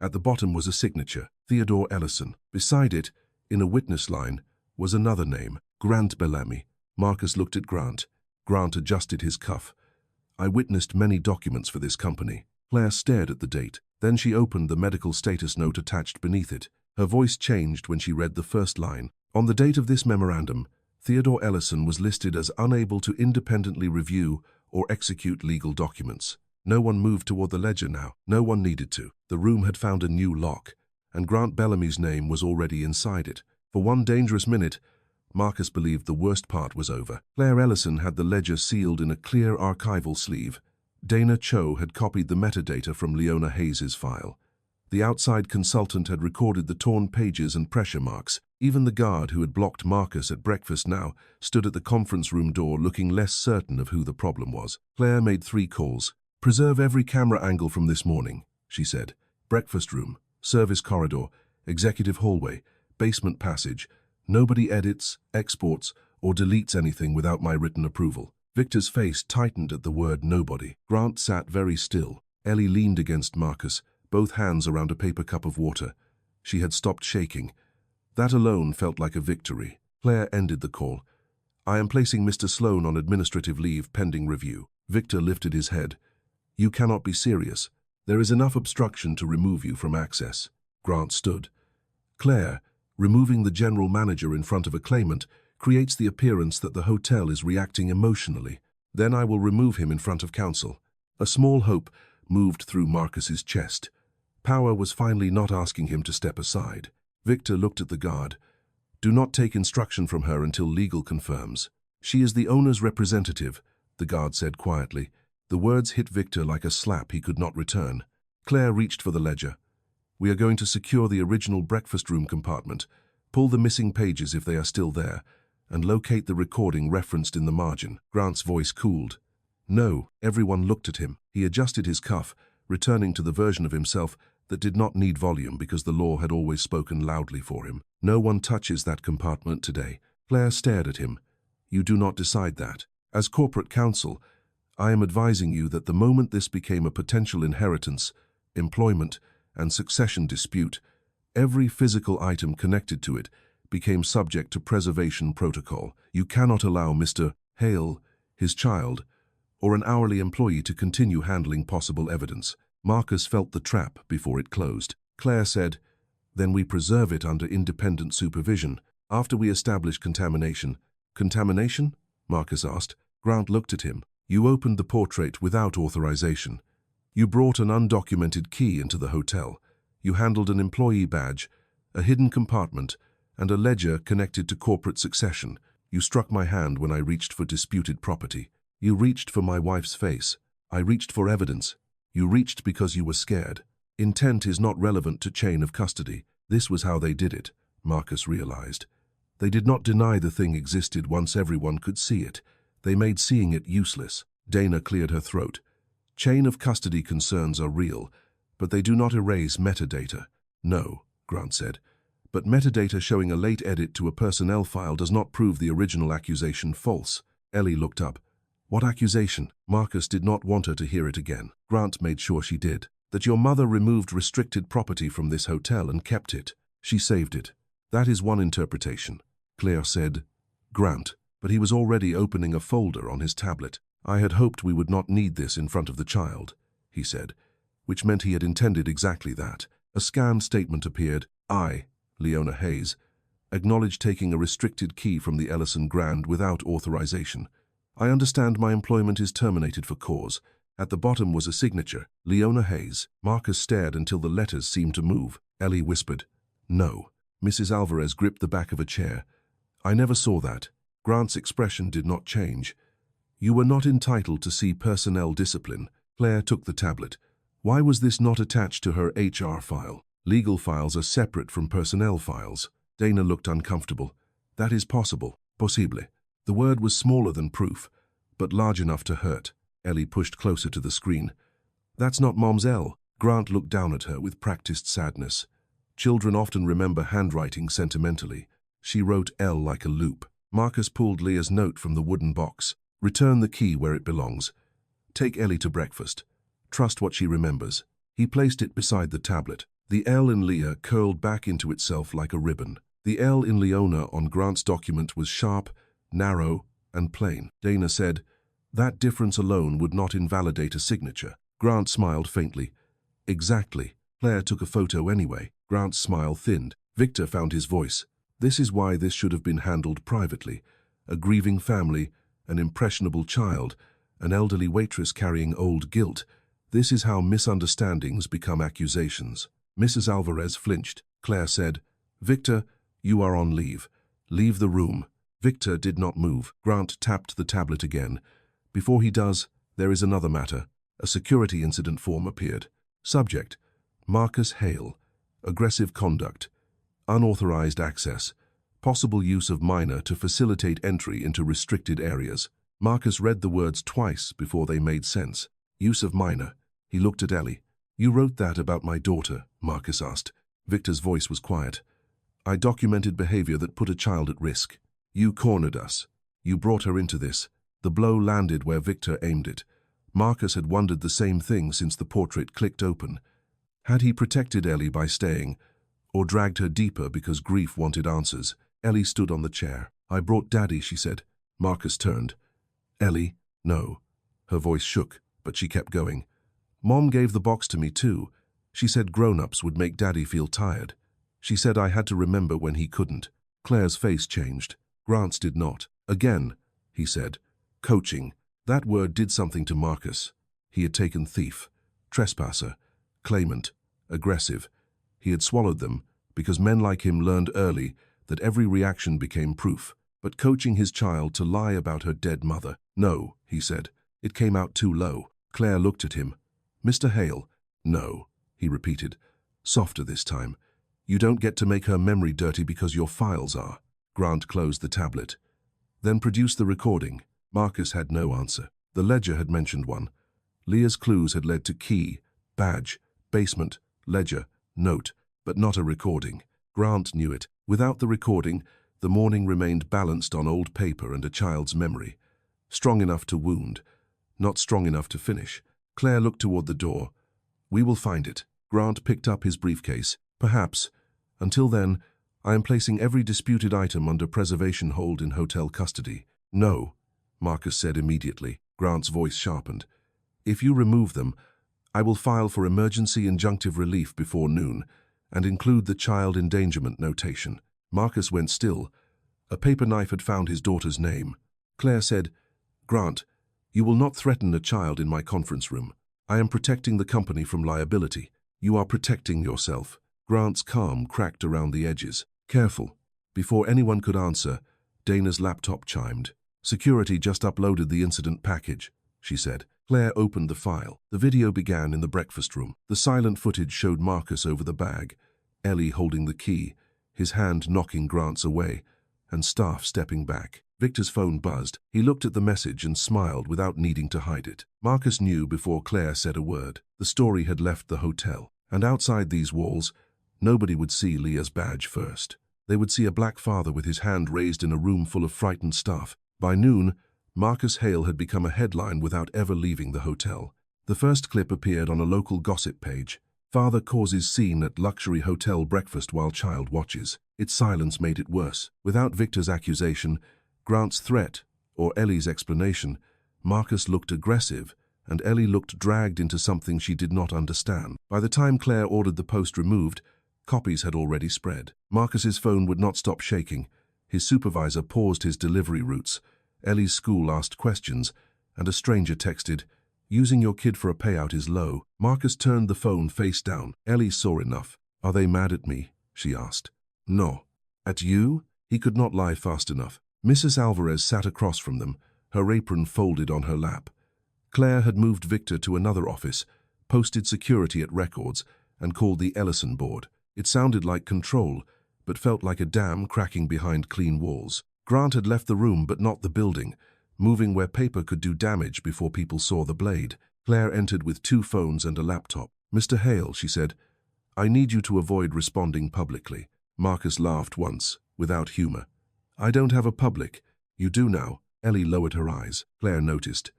At the bottom was a signature, Theodore Ellison. Beside it, in a witness line, was another name, Grant Bellamy. Marcus looked at Grant. Grant adjusted his cuff. "I witnessed many documents for this company." Claire stared at the date. Then she opened the medical status note attached beneath it. Her voice changed when she read the first line. "On the date of this memorandum, Theodore Ellison was listed as unable to independently review or execute legal documents." No one moved toward the ledger now. No one needed to. The room had found a new lock, and Grant Bellamy's name was already inside it. For one dangerous minute, Marcus believed the worst part was over. Claire Ellison had the ledger sealed in a clear archival sleeve. Dana Cho had copied the metadata from Leona Hayes's file. The outside consultant had recorded the torn pages and pressure marks. Even the guard who had blocked Marcus at breakfast now stood at the conference room door looking less certain of who the problem was. Claire made 3 calls. "Preserve every camera angle from this morning," she said. "Breakfast room, service corridor, executive hallway, basement passage. Nobody edits, exports, or deletes anything without my written approval." Victor's face tightened at the word nobody. Grant sat very still. Ellie leaned against Marcus, both hands around a paper cup of water. She had stopped shaking. That alone felt like a victory. Claire ended the call. "I am placing Mr. Sloan on administrative leave pending review." Victor lifted his head. "You cannot be serious. There is enough obstruction to remove you from access." Grant stood. "Claire, removing the general manager in front of a claimant creates the appearance that the hotel is reacting emotionally. Then I will remove him in front of counsel." A small hope moved through Marcus's chest. Power was finally not asking him to step aside. Victor looked at the guard. "Do not take instruction from her until legal confirms." "She is the owner's representative," the guard said quietly. The words hit Victor like a slap he could not return. Claire reached for the ledger. "We are going to secure the original breakfast room compartment, pull the missing pages if they are still there, and locate the recording referenced in the margin." Grant's voice cooled. "No." Everyone looked at him. He adjusted his cuff, returning to the version of himself that did not need volume because the law had always spoken loudly for him. "No one touches that compartment today." Claire stared at him. "You do not decide that. As corporate counsel, I am advising you that the moment this became a potential inheritance, employment, and succession dispute, every physical item connected to it became subject to preservation protocol. You cannot allow Mr. Hale, his child, or an hourly employee to continue handling possible evidence." Marcus felt the trap before it closed. Claire said, "Then we preserve it under independent supervision. After we establish contamination." "Contamination?" Marcus asked. Grant looked at him. "You opened the portrait without authorization. You brought an undocumented key into the hotel. You handled an employee badge, a hidden compartment, and a ledger connected to corporate succession. You struck my hand when I reached for disputed property. You reached for my wife's face. I reached for evidence. You reached because you were scared. Intent is not relevant to chain of custody. This was how they did it, Marcus realized. They did not deny the thing existed once everyone could see it. They made seeing it useless. Dana cleared her throat. Chain of custody concerns are real, but they do not erase metadata. No, Grant said. But metadata showing a late edit to a personnel file does not prove the original accusation false. Ellie looked up. What accusation? Marcus did not want her to hear it again. Grant made sure she did. That your mother removed restricted property from this hotel and kept it. She saved it. That is one interpretation. Claire said, Grant, but he was already opening a folder on his tablet. I had hoped we would not need this in front of the child, he said, which meant he had intended exactly that. A scanned statement appeared. I, Leona Hayes, acknowledge taking a restricted key from the Ellison Grand without authorization. I understand my employment is terminated for cause. At the bottom was a signature, Leona Hayes. Marcus stared until the letters seemed to move. Ellie whispered, No. Mrs. Alvarez gripped the back of a chair. I never saw that. Grant's expression did not change. You were not entitled to see personnel discipline. Claire took the tablet. Why was this not attached to her HR file? Legal files are separate from personnel files. Dana looked uncomfortable. That is possible. Possible. The word was smaller than proof, but large enough to hurt. Ellie pushed closer to the screen. That's not Mom's L. Grant looked down at her with practiced sadness. Children often remember handwriting sentimentally. She wrote L like a loop. Marcus pulled Leah's note from the wooden box. Return the key where it belongs. Take Ellie to breakfast. Trust what she remembers. He placed it beside the tablet. The L in Leah curled back into itself like a ribbon. The L in Leona on Grant's document was sharp, narrow, and plain. Dana said, That difference alone would not invalidate a signature. Grant smiled faintly. Exactly. Claire took a photo anyway. Grant's smile thinned. Victor found his voice. This is why this should have been handled privately. A grieving family, an impressionable child, an elderly waitress carrying old guilt. This is how misunderstandings become accusations. Mrs. Alvarez flinched. Claire said, Victor, you are on leave. Leave the room. Victor did not move. Grant tapped the tablet again. Before he does, there is another matter. A security incident form appeared. Subject, Marcus Hale. Aggressive conduct. Unauthorized access. Possible use of minor to facilitate entry into restricted areas. Marcus read the words twice before they made sense. Use of minor. He looked at Ellie. You wrote that about my daughter, Marcus asked. Victor's voice was quiet. I documented behavior that put a child at risk. You cornered us. You brought her into this. The blow landed where Victor aimed it. Marcus had wondered the same thing since the portrait clicked open. Had he protected Ellie by staying, or dragged her deeper because grief wanted answers? Ellie stood on the chair. I brought Daddy, she said. Marcus turned. Ellie, no. Her voice shook, but she kept going. Mom gave the box to me too. She said grown-ups would make Daddy feel tired. She said I had to remember when he couldn't. Claire's face changed. Grant's did not. Again, he said. Coaching. That word did something to Marcus. He had taken thief, trespasser, claimant, aggressive. He had swallowed them because men like him learned early that every reaction became proof. But coaching his child to lie about her dead mother. No, he said. It came out too low. Claire looked at him. Mr. Hale. No, he repeated. Softer this time. You don't get to make her memory dirty because your files are. Grant closed the tablet. Then produce the recording. Marcus had no answer. The ledger had mentioned one. Leah's clues had led to key, badge, basement, ledger, note, but not a recording. Grant knew it. Without the recording, the morning remained balanced on old paper and a child's memory. Strong enough to wound, not strong enough to finish. Claire looked toward the door. We will find it. Grant picked up his briefcase. Perhaps. Until then, I am placing every disputed item under preservation hold in hotel custody. No, Marcus said immediately. Grant's voice sharpened. If you remove them, I will file for emergency injunctive relief before noon and include the child endangerment notation. Marcus went still. A paper knife had found his daughter's name. Claire said, Grant, you will not threaten a child in my conference room. I am protecting the company from liability. You are protecting yourself. Grant's calm cracked around the edges. Careful. Before anyone could answer, Dana's laptop chimed. "Security just uploaded the incident package," she said. Claire opened the file. The video began in the breakfast room. The silent footage showed Marcus over the bag, Ellie holding the key, his hand knocking Grant's away, and staff stepping back. Victor's phone buzzed. He looked at the message and smiled without needing to hide it. Marcus knew before Claire said a word. The story had left the hotel, and outside these walls, nobody would see Leah's badge first. They would see a black father with his hand raised in a room full of frightened staff. By noon, Marcus Hale had become a headline without ever leaving the hotel. The first clip appeared on a local gossip page. Father causes scene at luxury hotel breakfast while child watches. Its silence made it worse. Without Victor's accusation, Grant's threat, or Ellie's explanation, Marcus looked aggressive, and Ellie looked dragged into something she did not understand. By the time Claire ordered the post removed, copies had already spread. Marcus's phone would not stop shaking. His supervisor paused his delivery routes. Ellie's school asked questions, and a stranger texted, "Using your kid for a payout is low." Marcus turned the phone face down. Ellie saw enough. "Are they mad at me?" she asked. "No." "At you?" He could not lie fast enough. Mrs. Alvarez sat across from them, her apron folded on her lap. Claire had moved Victor to another office, posted security at records, and called the Ellison board. It sounded like control, but felt like a dam cracking behind clean walls. Grant had left the room but not the building, moving where paper could do damage before people saw the blade. Claire entered with 2 phones and a laptop. "Mr. Hale," she said, "I need you to avoid responding publicly." Marcus laughed once, without humor. "I don't have a public." "You do now." Ellie lowered her eyes. Claire noticed.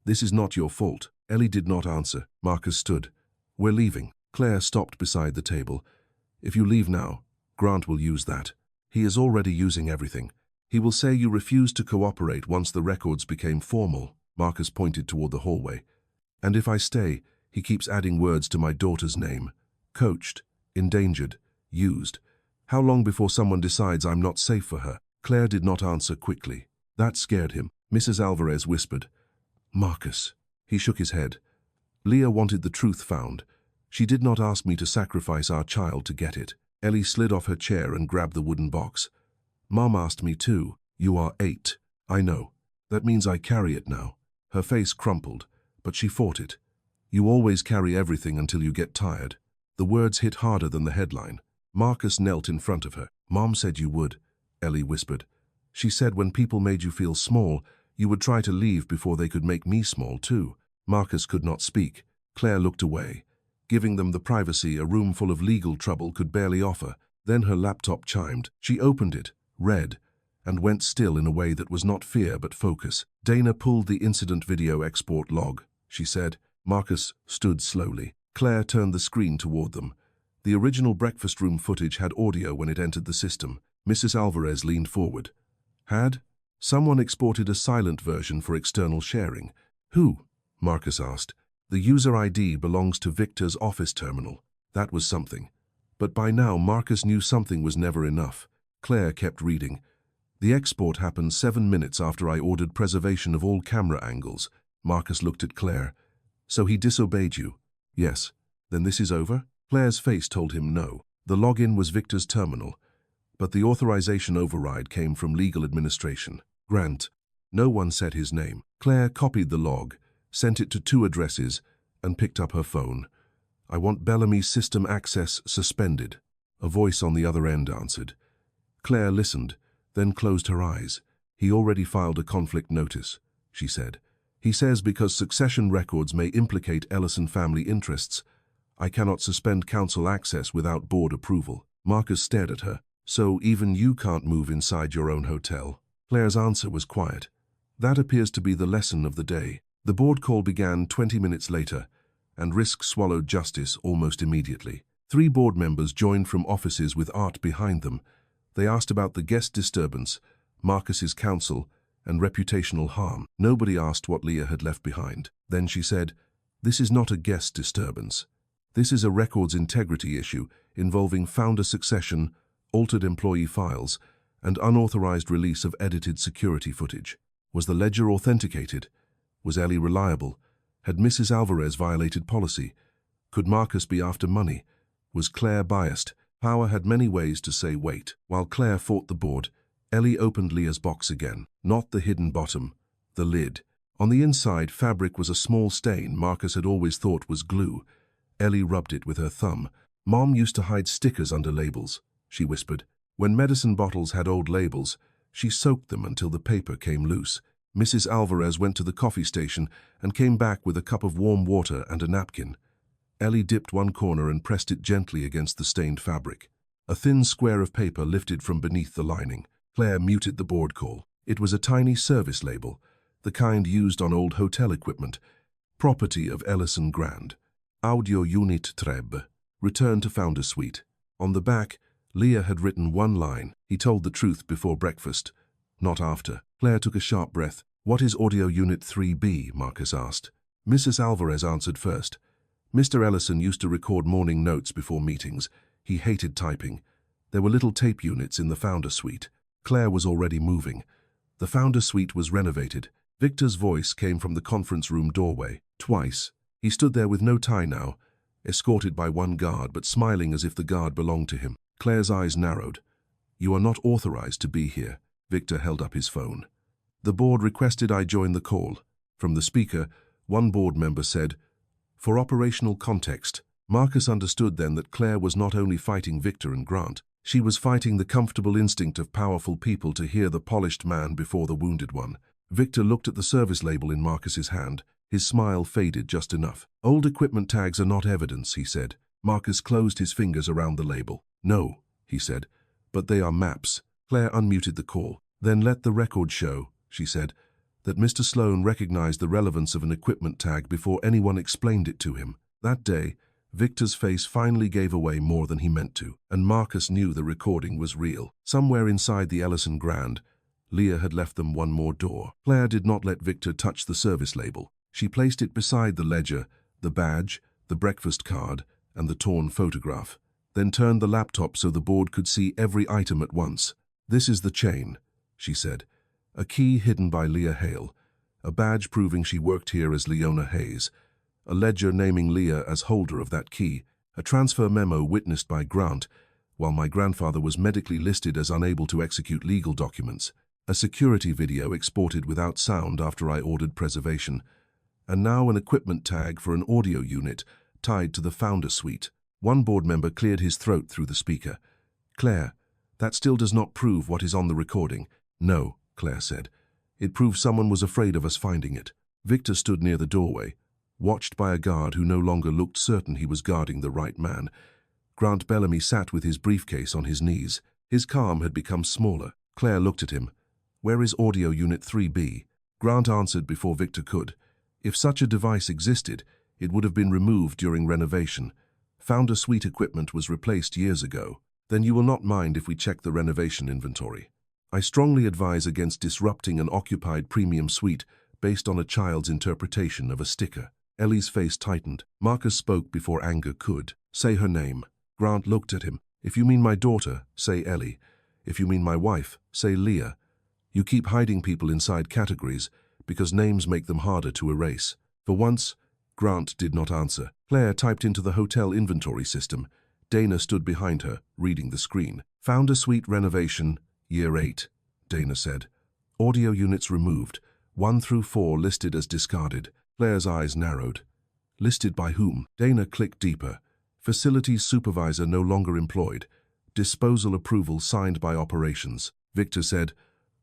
"This is not your fault." Ellie did not answer. Marcus stood. "We're leaving." Claire stopped beside the table. "If you leave now, Grant will use that. He is already using everything. He will say you refused to cooperate once the records became formal." Marcus pointed toward the hallway. "And if I stay, he keeps adding words to my daughter's name. Coached, endangered, used. How long before someone decides I'm not safe for her?" Claire did not answer quickly. That scared him. Mrs. Alvarez whispered, "Marcus." He shook his head. "Leah wanted the truth found. She did not ask me to sacrifice our child to get it." Ellie slid off her chair and grabbed the wooden box. "Mom asked me too." "You are 8. I know. That means I carry it now." Her face crumpled, but she fought it. "You always carry everything until you get tired." The words hit harder than the headline. Marcus knelt in front of her. "Mom said you would," Ellie whispered. "She said when people made you feel small, you would try to leave before they could make me small too." Marcus could not speak. Claire looked away, giving them the privacy a room full of legal trouble could barely offer. Then her laptop chimed. She opened it, read, and went still in a way that was not fear but focus. "Dana pulled the incident video export log," she said. Marcus stood slowly. Claire turned the screen toward them. The original breakfast room footage had audio when it entered the system. Mrs. Alvarez leaned forward. "Had? Someone exported a silent version for external sharing." "Who?" Marcus asked. "The user ID belongs to Victor's office terminal." That was something. But by now Marcus knew something was never enough. Claire kept reading. "The export happened 7 minutes after I ordered preservation of all camera angles." Marcus looked at Claire. "So he disobeyed you?" "Yes." "Then this is over?" Claire's face told him no. The login was Victor's terminal, but the authorization override came from legal administration. Grant. No one said his name. Claire copied the log, sent it to 2 addresses, and picked up her phone. "I want Bellamy's system access suspended." A voice on the other end answered. Claire listened, then closed her eyes. "He already filed a conflict notice," she said. "He says because succession records may implicate Ellison family interests, I cannot suspend council access without board approval." Marcus stared at her. "So even you can't move inside your own hotel?" Claire's answer was quiet. "That appears to be the lesson of the day." The board call began 20 minutes later, and Risk swallowed justice almost immediately. 3 board members joined from offices with art behind them. They asked about the guest disturbance, Marcus's counsel, and reputational harm. Nobody asked what Leah had left behind. Then she said, "This is not a guest disturbance. This is a records integrity issue involving founder succession, altered employee files, and unauthorized release of edited security footage. Was the ledger authenticated? Was Ellie reliable? Had Mrs. Alvarez violated policy? Could Marcus be after money? Was Claire biased? Power had many ways to say wait. While Claire fought the board, Ellie opened Leah's box again. Not the hidden bottom, the lid. On the inside, fabric was a small stain Marcus had always thought was glue. Ellie rubbed it with her thumb. "Mom used to hide stickers under labels," she whispered. "When medicine bottles had old labels, she soaked them until the paper came loose." Mrs. Alvarez went to the coffee station and came back with a cup of warm water and a napkin. Ellie dipped one corner and pressed it gently against the stained fabric. A thin square of paper lifted from beneath the lining. Claire muted the board call. It was a tiny service label, the kind used on old hotel equipment. "Property of Ellison Grand. Audio Unit Treb. Return to Founder Suite." On the back, Leah had written one line. "He told the truth before breakfast, not after." Claire took a sharp breath. "What is Audio Unit 3B?" Marcus asked. Mrs. Alvarez answered first. "Mr. Ellison used to record morning notes before meetings. He hated typing. There were little tape units in the Founder Suite." Claire was already moving. The Founder Suite was renovated. Victor's voice came from the conference room doorway. Twice. He stood there with no tie now, escorted by one guard, but smiling as if the guard belonged to him. Claire's eyes narrowed. "You are not authorized to be here." Victor held up his phone. "The board requested I join the call." From the speaker, one board member said, "For operational context." Marcus understood then that Claire was not only fighting Victor and Grant, she was fighting the comfortable instinct of powerful people to hear the polished man before the wounded one. Victor looked at the service label in Marcus's hand. His smile faded just enough. "Old equipment tags are not evidence," he said. Marcus closed his fingers around the label. "No," he said, "but they are maps." Claire unmuted the call. "Then let the record show," she said, "that Mr. Sloan recognized the relevance of an equipment tag before anyone explained it to him." That day, Victor's face finally gave away more than he meant to, and Marcus knew the recording was real. Somewhere inside the Ellison Grand, Leah had left them one more door. Claire did not let Victor touch the service label. She placed it beside the ledger, the badge, the breakfast card, and the torn photograph, then turned the laptop so the board could see every item at once. "This is the chain," she said. "A key hidden by Leah Hale, a badge proving she worked here as Leona Hayes, a ledger naming Leah as holder of that key, a transfer memo witnessed by Grant, while my grandfather was medically listed as unable to execute legal documents, a security video exported without sound after I ordered preservation, and now an equipment tag for an audio unit tied to the Founder Suite." One board member cleared his throat through the speaker. "Claire, that still does not prove what is on the recording." "No," Claire said. "It proves someone was afraid of us finding it." Victor stood near the doorway, watched by a guard who no longer looked certain he was guarding the right man. Grant Bellamy sat with his briefcase on his knees. His calm had become smaller. Claire looked at him. "Where is Audio Unit 3B? Grant answered before Victor could. "If such a device existed, it would have been removed during renovation. Founder Suite equipment was replaced years ago." "Then you will not mind if we check the renovation inventory. I strongly advise against disrupting an occupied premium suite based on a child's interpretation of a sticker." Ellie's face tightened. Marcus spoke before anger could. "Say her name." Grant looked at him. "If you mean my daughter, say Ellie. If you mean my wife, say Leah. You keep hiding people inside categories because names make them harder to erase." For once, Grant did not answer. Claire typed into the hotel inventory system. Dana stood behind her, reading the screen. "Founder Suite renovation, year 8, Dana said. "Audio units removed, 1 through 4 listed as discarded." Claire's eyes narrowed. "Listed by whom?" Dana clicked deeper. "Facilities supervisor no longer employed. Disposal approval signed by operations." Victor said,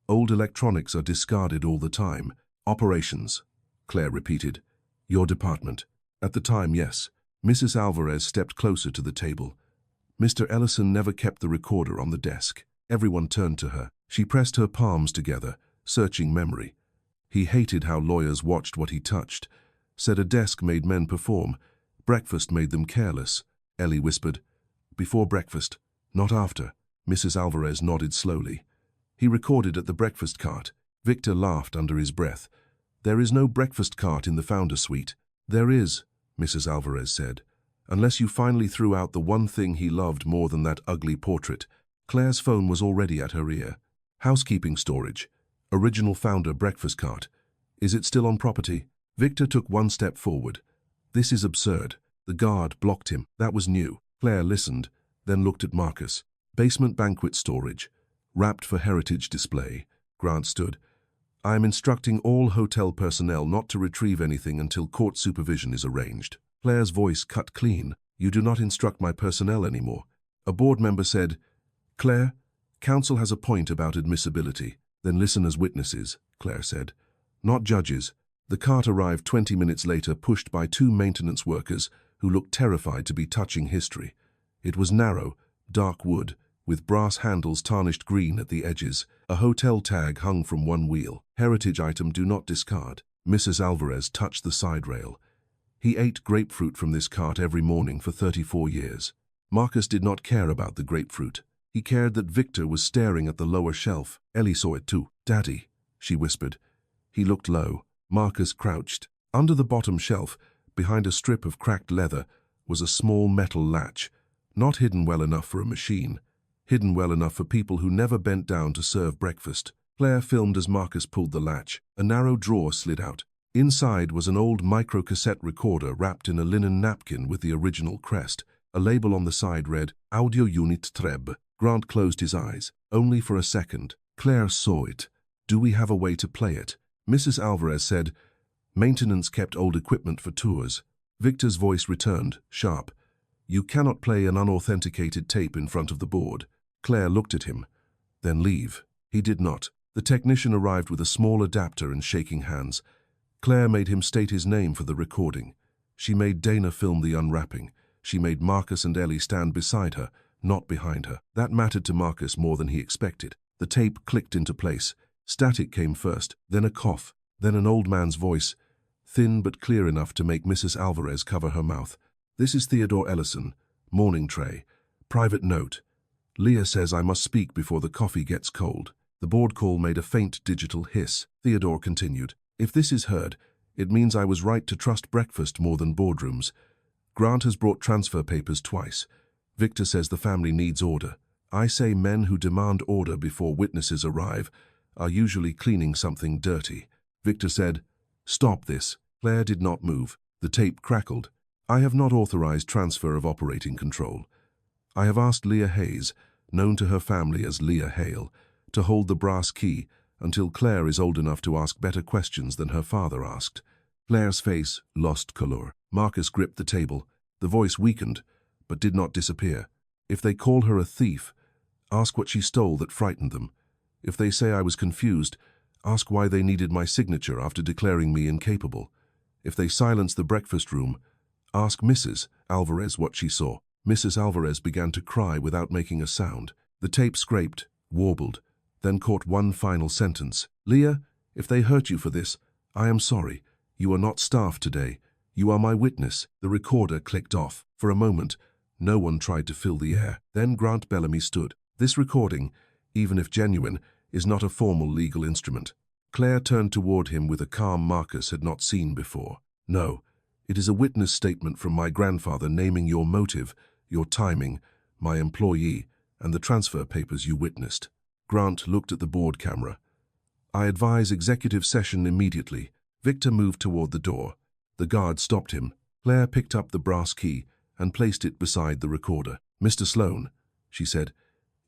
"Old electronics are discarded all the time." "Operations," Claire repeated. "Your department." "At the time, yes." Mrs. Alvarez stepped closer to the table. "Mr. Ellison never kept the recorder on the desk." Everyone turned to her. She pressed her palms together, searching memory. "He hated how lawyers watched what he touched. Said a desk made men perform. Breakfast made them careless." Ellie whispered. "Before breakfast, not after." Mrs. Alvarez nodded slowly. "He recorded at the breakfast cart." Victor laughed under his breath. "There is no breakfast cart in the Founder Suite." "There is," Mrs. Alvarez said, "unless you finally threw out the one thing he loved more than that ugly portrait." Claire's phone was already at her ear. "Housekeeping storage. Original Founder breakfast cart. Is it still on property?" Victor took one step forward. "This is absurd." The guard blocked him. That was new. Claire listened, then looked at Marcus. "Basement banquet storage. wrapped for heritage display. Grant stood. I am instructing all hotel personnel not to retrieve anything until court supervision is arranged. Claire's voice cut clean. You do not instruct my personnel anymore. A board member said, Claire, counsel has a point about admissibility. Then listen as witnesses, Claire said. Not judges. The cart arrived 20 minutes later, pushed by 2 maintenance workers who looked terrified to be touching history. It was narrow, dark wood, with brass handles tarnished green at the edges. A hotel tag hung from one wheel. Heritage item, do not discard. Mrs. Alvarez touched the side rail. He ate grapefruit from this cart every morning for 34 years. Marcus did not care about the grapefruit. He cared that Victor was staring at the lower shelf. Ellie saw it too. Daddy, she whispered. He looked low. Marcus crouched. Under the bottom shelf, behind a strip of cracked leather, was a small metal latch, not hidden well enough for a machine, hidden well enough for people who never bent down to serve breakfast. Claire filmed as Marcus pulled the latch. A narrow drawer slid out. Inside was an old microcassette recorder wrapped in a linen napkin with the original crest. A label on the side read, Audio Unit Treb. Grant closed his eyes. Only for a second. Claire saw it. Do we have a way to play it? Mrs. Alvarez said, Maintenance kept old equipment for tours. Victor's voice returned, sharp. You cannot play an unauthenticated tape in front of the board. Claire looked at him. Then leave. He did not. The technician arrived with a small adapter and shaking hands. Claire made him state his name for the recording. She made Dana film the unwrapping. She made Marcus and Ellie stand beside her, not behind her. That mattered to Marcus more than he expected. The tape clicked into place. Static came first, then a cough, then an old man's voice, thin but clear enough to make Mrs. Alvarez cover her mouth. This is Theodore Ellison. Morning tray. Private note. Leah says I must speak before the coffee gets cold. The board call made a faint digital hiss. Theodore continued. If this is heard, it means I was right to trust breakfast more than boardrooms. Grant has brought transfer papers twice. Victor says the family needs order. I say men who demand order before witnesses arrive are usually cleaning something dirty. Victor said, Stop this. Claire did not move. The tape crackled. I have not authorized transfer of operating control. I have asked Leah Hayes, known to her family as Leah Hale, to hold the brass key until Claire is old enough to ask better questions than her father asked. Claire's face lost color. Marcus gripped the table. The voice weakened, but did not disappear. If they call her a thief, ask what she stole that frightened them. If they say I was confused, ask why they needed my signature after declaring me incapable. If they silence the breakfast room, ask Mrs. Alvarez what she saw. Mrs. Alvarez began to cry without making a sound. The tape scraped, warbled, then caught one final sentence. Leah, if they hurt you for this, I am sorry. You are not staff today. You are my witness. The recorder clicked off. For a moment, no one tried to fill the air. Then Grant Bellamy stood. This recording, even if genuine, is not a formal legal instrument. Claire turned toward him with a calm Marcus had not seen before. No, it is a witness statement from my grandfather naming your motive, your timing, my employee, and the transfer papers you witnessed. Grant looked at the board camera. I advise executive session immediately. Victor moved toward the door. The guard stopped him. Claire picked up the brass key and placed it beside the recorder. Mr. Sloan, she said,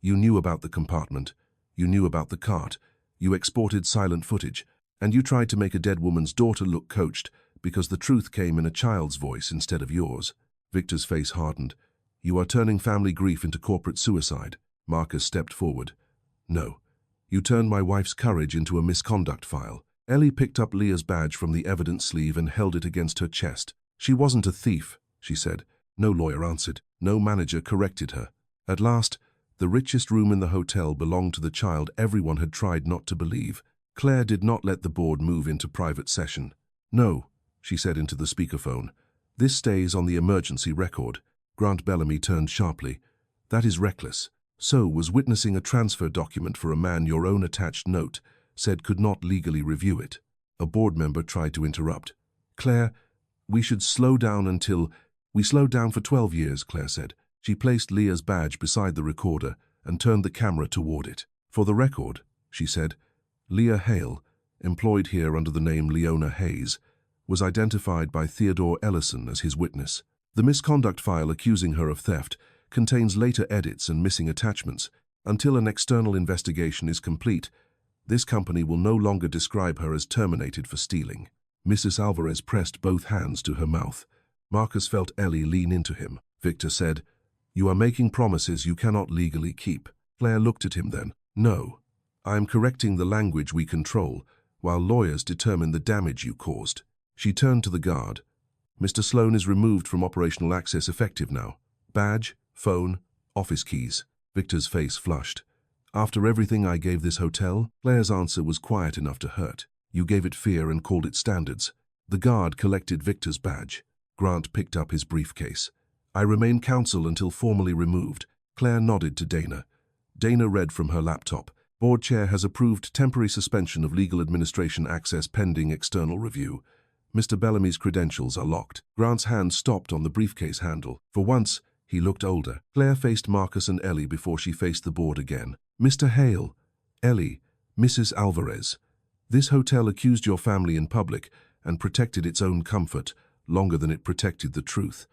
you knew about the compartment. You knew about the cart. You exported silent footage. And you tried to make a dead woman's daughter look coached because the truth came in a child's voice instead of yours. Victor's face hardened. You are turning family grief into corporate suicide. Marcus stepped forward. No. You turned my wife's courage into a misconduct file. Ellie picked up Leah's badge from the evidence sleeve and held it against her chest. She wasn't a thief, she said. No lawyer answered. No manager corrected her. At last, the richest room in the hotel belonged to the child everyone had tried not to believe. Claire did not let the board move into private session. No, she said into the speakerphone. This stays on the emergency record. Grant Bellamy turned sharply. That is reckless. So was witnessing a transfer document for a man your own attached note said could not legally review it. A board member tried to interrupt. Claire, we should slow down until... We slowed down for 12 years, Claire said. She placed Leah's badge beside the recorder and turned the camera toward it. For the record, she said, Leah Hale, employed here under the name Leona Hayes, was identified by Theodore Ellison as his witness. The misconduct file accusing her of theft contains later edits and missing attachments. Until an external investigation is complete, this company will no longer describe her as terminated for stealing. Mrs. Alvarez pressed both hands to her mouth. Marcus felt Ellie lean into him. Victor said, "You are making promises you cannot legally keep." Claire looked at him then. "No, I am correcting the language we control, while lawyers determine the damage you caused." She turned to the guard. "Mr. Sloan is removed from operational access effective now. Badge, phone, office keys." Victor's face flushed. "After everything I gave this hotel?" Claire's answer was quiet enough to hurt. "You gave it fear and called it standards." The guard collected Victor's badge. Grant picked up his briefcase. "I remain counsel until formally removed." Claire nodded to Dana. Dana read from her laptop. "Board chair has approved temporary suspension of legal administration access pending external review. Mr. Bellamy's credentials are locked." Grant's hand stopped on the briefcase handle. For once, he looked older. Claire faced Marcus and Ellie before she faced the board again. "Mr. Hale, Ellie, Mrs. Alvarez, this hotel accused your family in public and protected its own comfort longer than it protected the truth.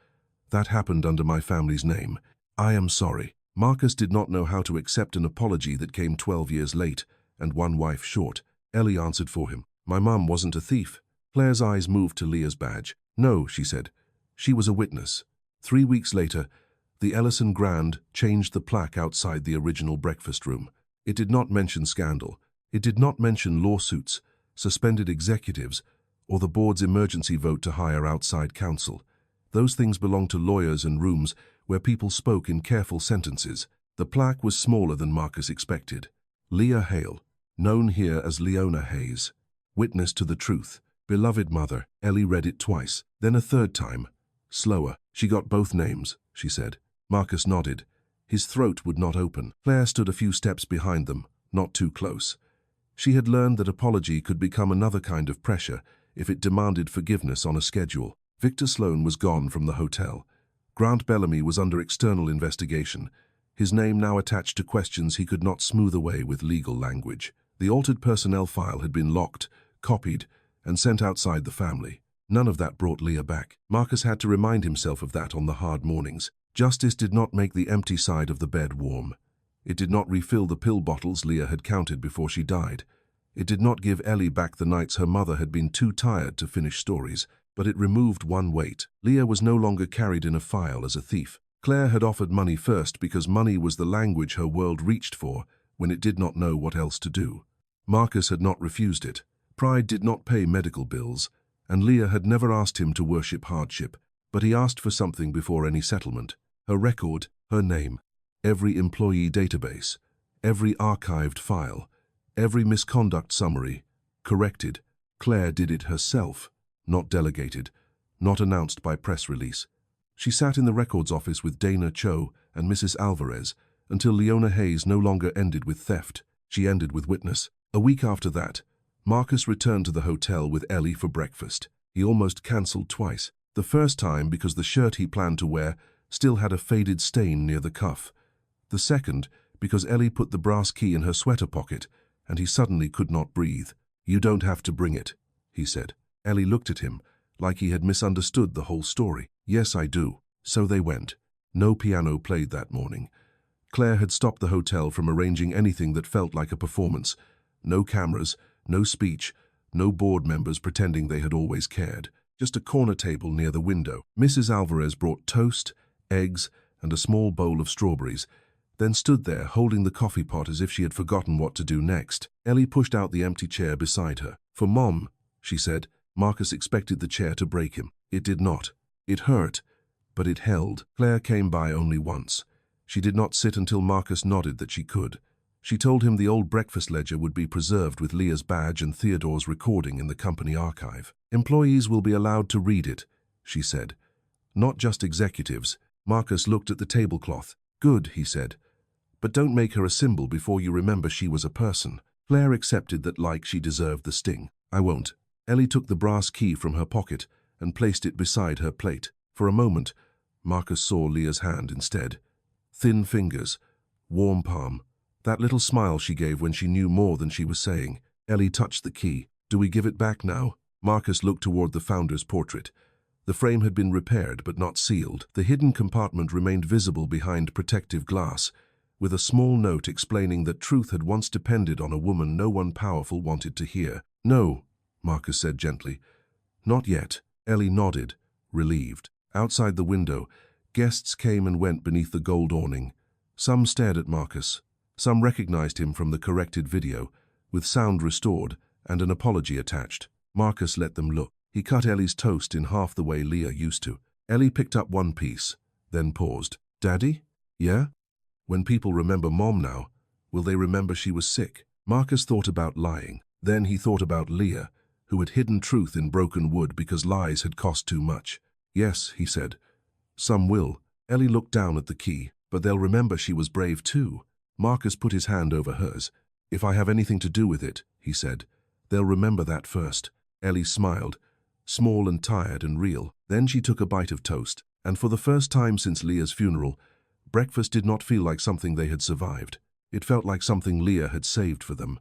That happened under my family's name. I am sorry." Marcus did not know how to accept an apology that came 12 years late and one wife short. Ellie answered for him. "My mum wasn't a thief." Claire's eyes moved to Leah's badge. "No," she said. "She was a witness." 3 weeks later, the Ellison Grand changed the plaque outside the original breakfast room. It did not mention scandal. It did not mention lawsuits, suspended executives, or the board's emergency vote to hire outside counsel. Those things belonged to lawyers and rooms where people spoke in careful sentences. The plaque was smaller than Marcus expected. "Leah Hale, known here as Leona Hayes, witness to the truth. Beloved mother." Ellie read it twice, then a third time. Slower. "She got both names," she said. Marcus nodded. His throat would not open. Claire stood a few steps behind them, not too close. She had learned that apology could become another kind of pressure if it demanded forgiveness on a schedule. Victor Sloan was gone from the hotel. Grant Bellamy was under external investigation, his name now attached to questions he could not smooth away with legal language. The altered personnel file had been locked, copied, and sent outside the family. None of that brought Leah back. Marcus had to remind himself of that on the hard mornings. Justice did not make the empty side of the bed warm. It did not refill the pill bottles Leah had counted before she died. It did not give Ellie back the nights her mother had been too tired to finish stories. But it removed one weight. Leah was no longer carried in a file as a thief. Claire had offered money first because money was the language her world reached for when it did not know what else to do. Marcus had not refused it. Pride did not pay medical bills, and Leah had never asked him to worship hardship, but he asked for something before any settlement. Her record, her name, every employee database, every archived file, every misconduct summary, corrected. Claire did it herself. Not delegated, not announced by press release. She sat in the records office with Dana Cho and Mrs. Alvarez until Leona Hayes no longer ended with theft. She ended with witness. A week after that, Marcus returned to the hotel with Ellie for breakfast. He almost cancelled twice. The first time because the shirt he planned to wear still had a faded stain near the cuff. The second because Ellie put the brass key in her sweater pocket and he suddenly could not breathe. "You don't have to bring it," he said. Ellie looked at him, like he had misunderstood the whole story. "Yes, I do." So they went. No piano played that morning. Claire had stopped the hotel from arranging anything that felt like a performance. No cameras, no speech, no board members pretending they had always cared. Just a corner table near the window. Mrs. Alvarez brought toast, eggs, and a small bowl of strawberries, then stood there holding the coffee pot as if she had forgotten what to do next. Ellie pushed out the empty chair beside her. "For Mom," she said. Marcus expected the chair to break him. It did not. It hurt, but it held. Claire came by only once. She did not sit until Marcus nodded that she could. She told him the old breakfast ledger would be preserved with Leah's badge and Theodore's recording in the company archive. "Employees will be allowed to read it," she said. "Not just executives." Marcus looked at the tablecloth. "Good," he said. "But don't make her a symbol before you remember she was a person." Claire accepted that like she deserved the sting. "I won't." Ellie took the brass key from her pocket and placed it beside her plate. For a moment, Marcus saw Leah's hand instead. Thin fingers, warm palm, that little smile she gave when she knew more than she was saying. Ellie touched the key. "Do we give it back now?" Marcus looked toward the founder's portrait. The frame had been repaired but not sealed. The hidden compartment remained visible behind protective glass, with a small note explaining that truth had once depended on a woman no one powerful wanted to hear. "No," Marcus said gently. "Not yet." Ellie nodded, relieved. Outside the window, guests came and went beneath the gold awning. Some stared at Marcus. Some recognized him from the corrected video, with sound restored and an apology attached. Marcus let them look. He cut Ellie's toast in half the way Leah used to. Ellie picked up one piece, then paused. "Daddy? Yeah? When people remember Mom now, will they remember she was sick?" Marcus thought about lying. Then he thought about Leah, who had hidden truth in broken wood because lies had cost too much. "Yes," he said. "Some will." Ellie looked down at the key. "But they'll remember she was brave too." Marcus put his hand over hers. "If I have anything to do with it," he said, "they'll remember that first." Ellie smiled, small and tired and real. Then she took a bite of toast, and for the first time since Leah's funeral, breakfast did not feel like something they had survived. It felt like something Leah had saved for them.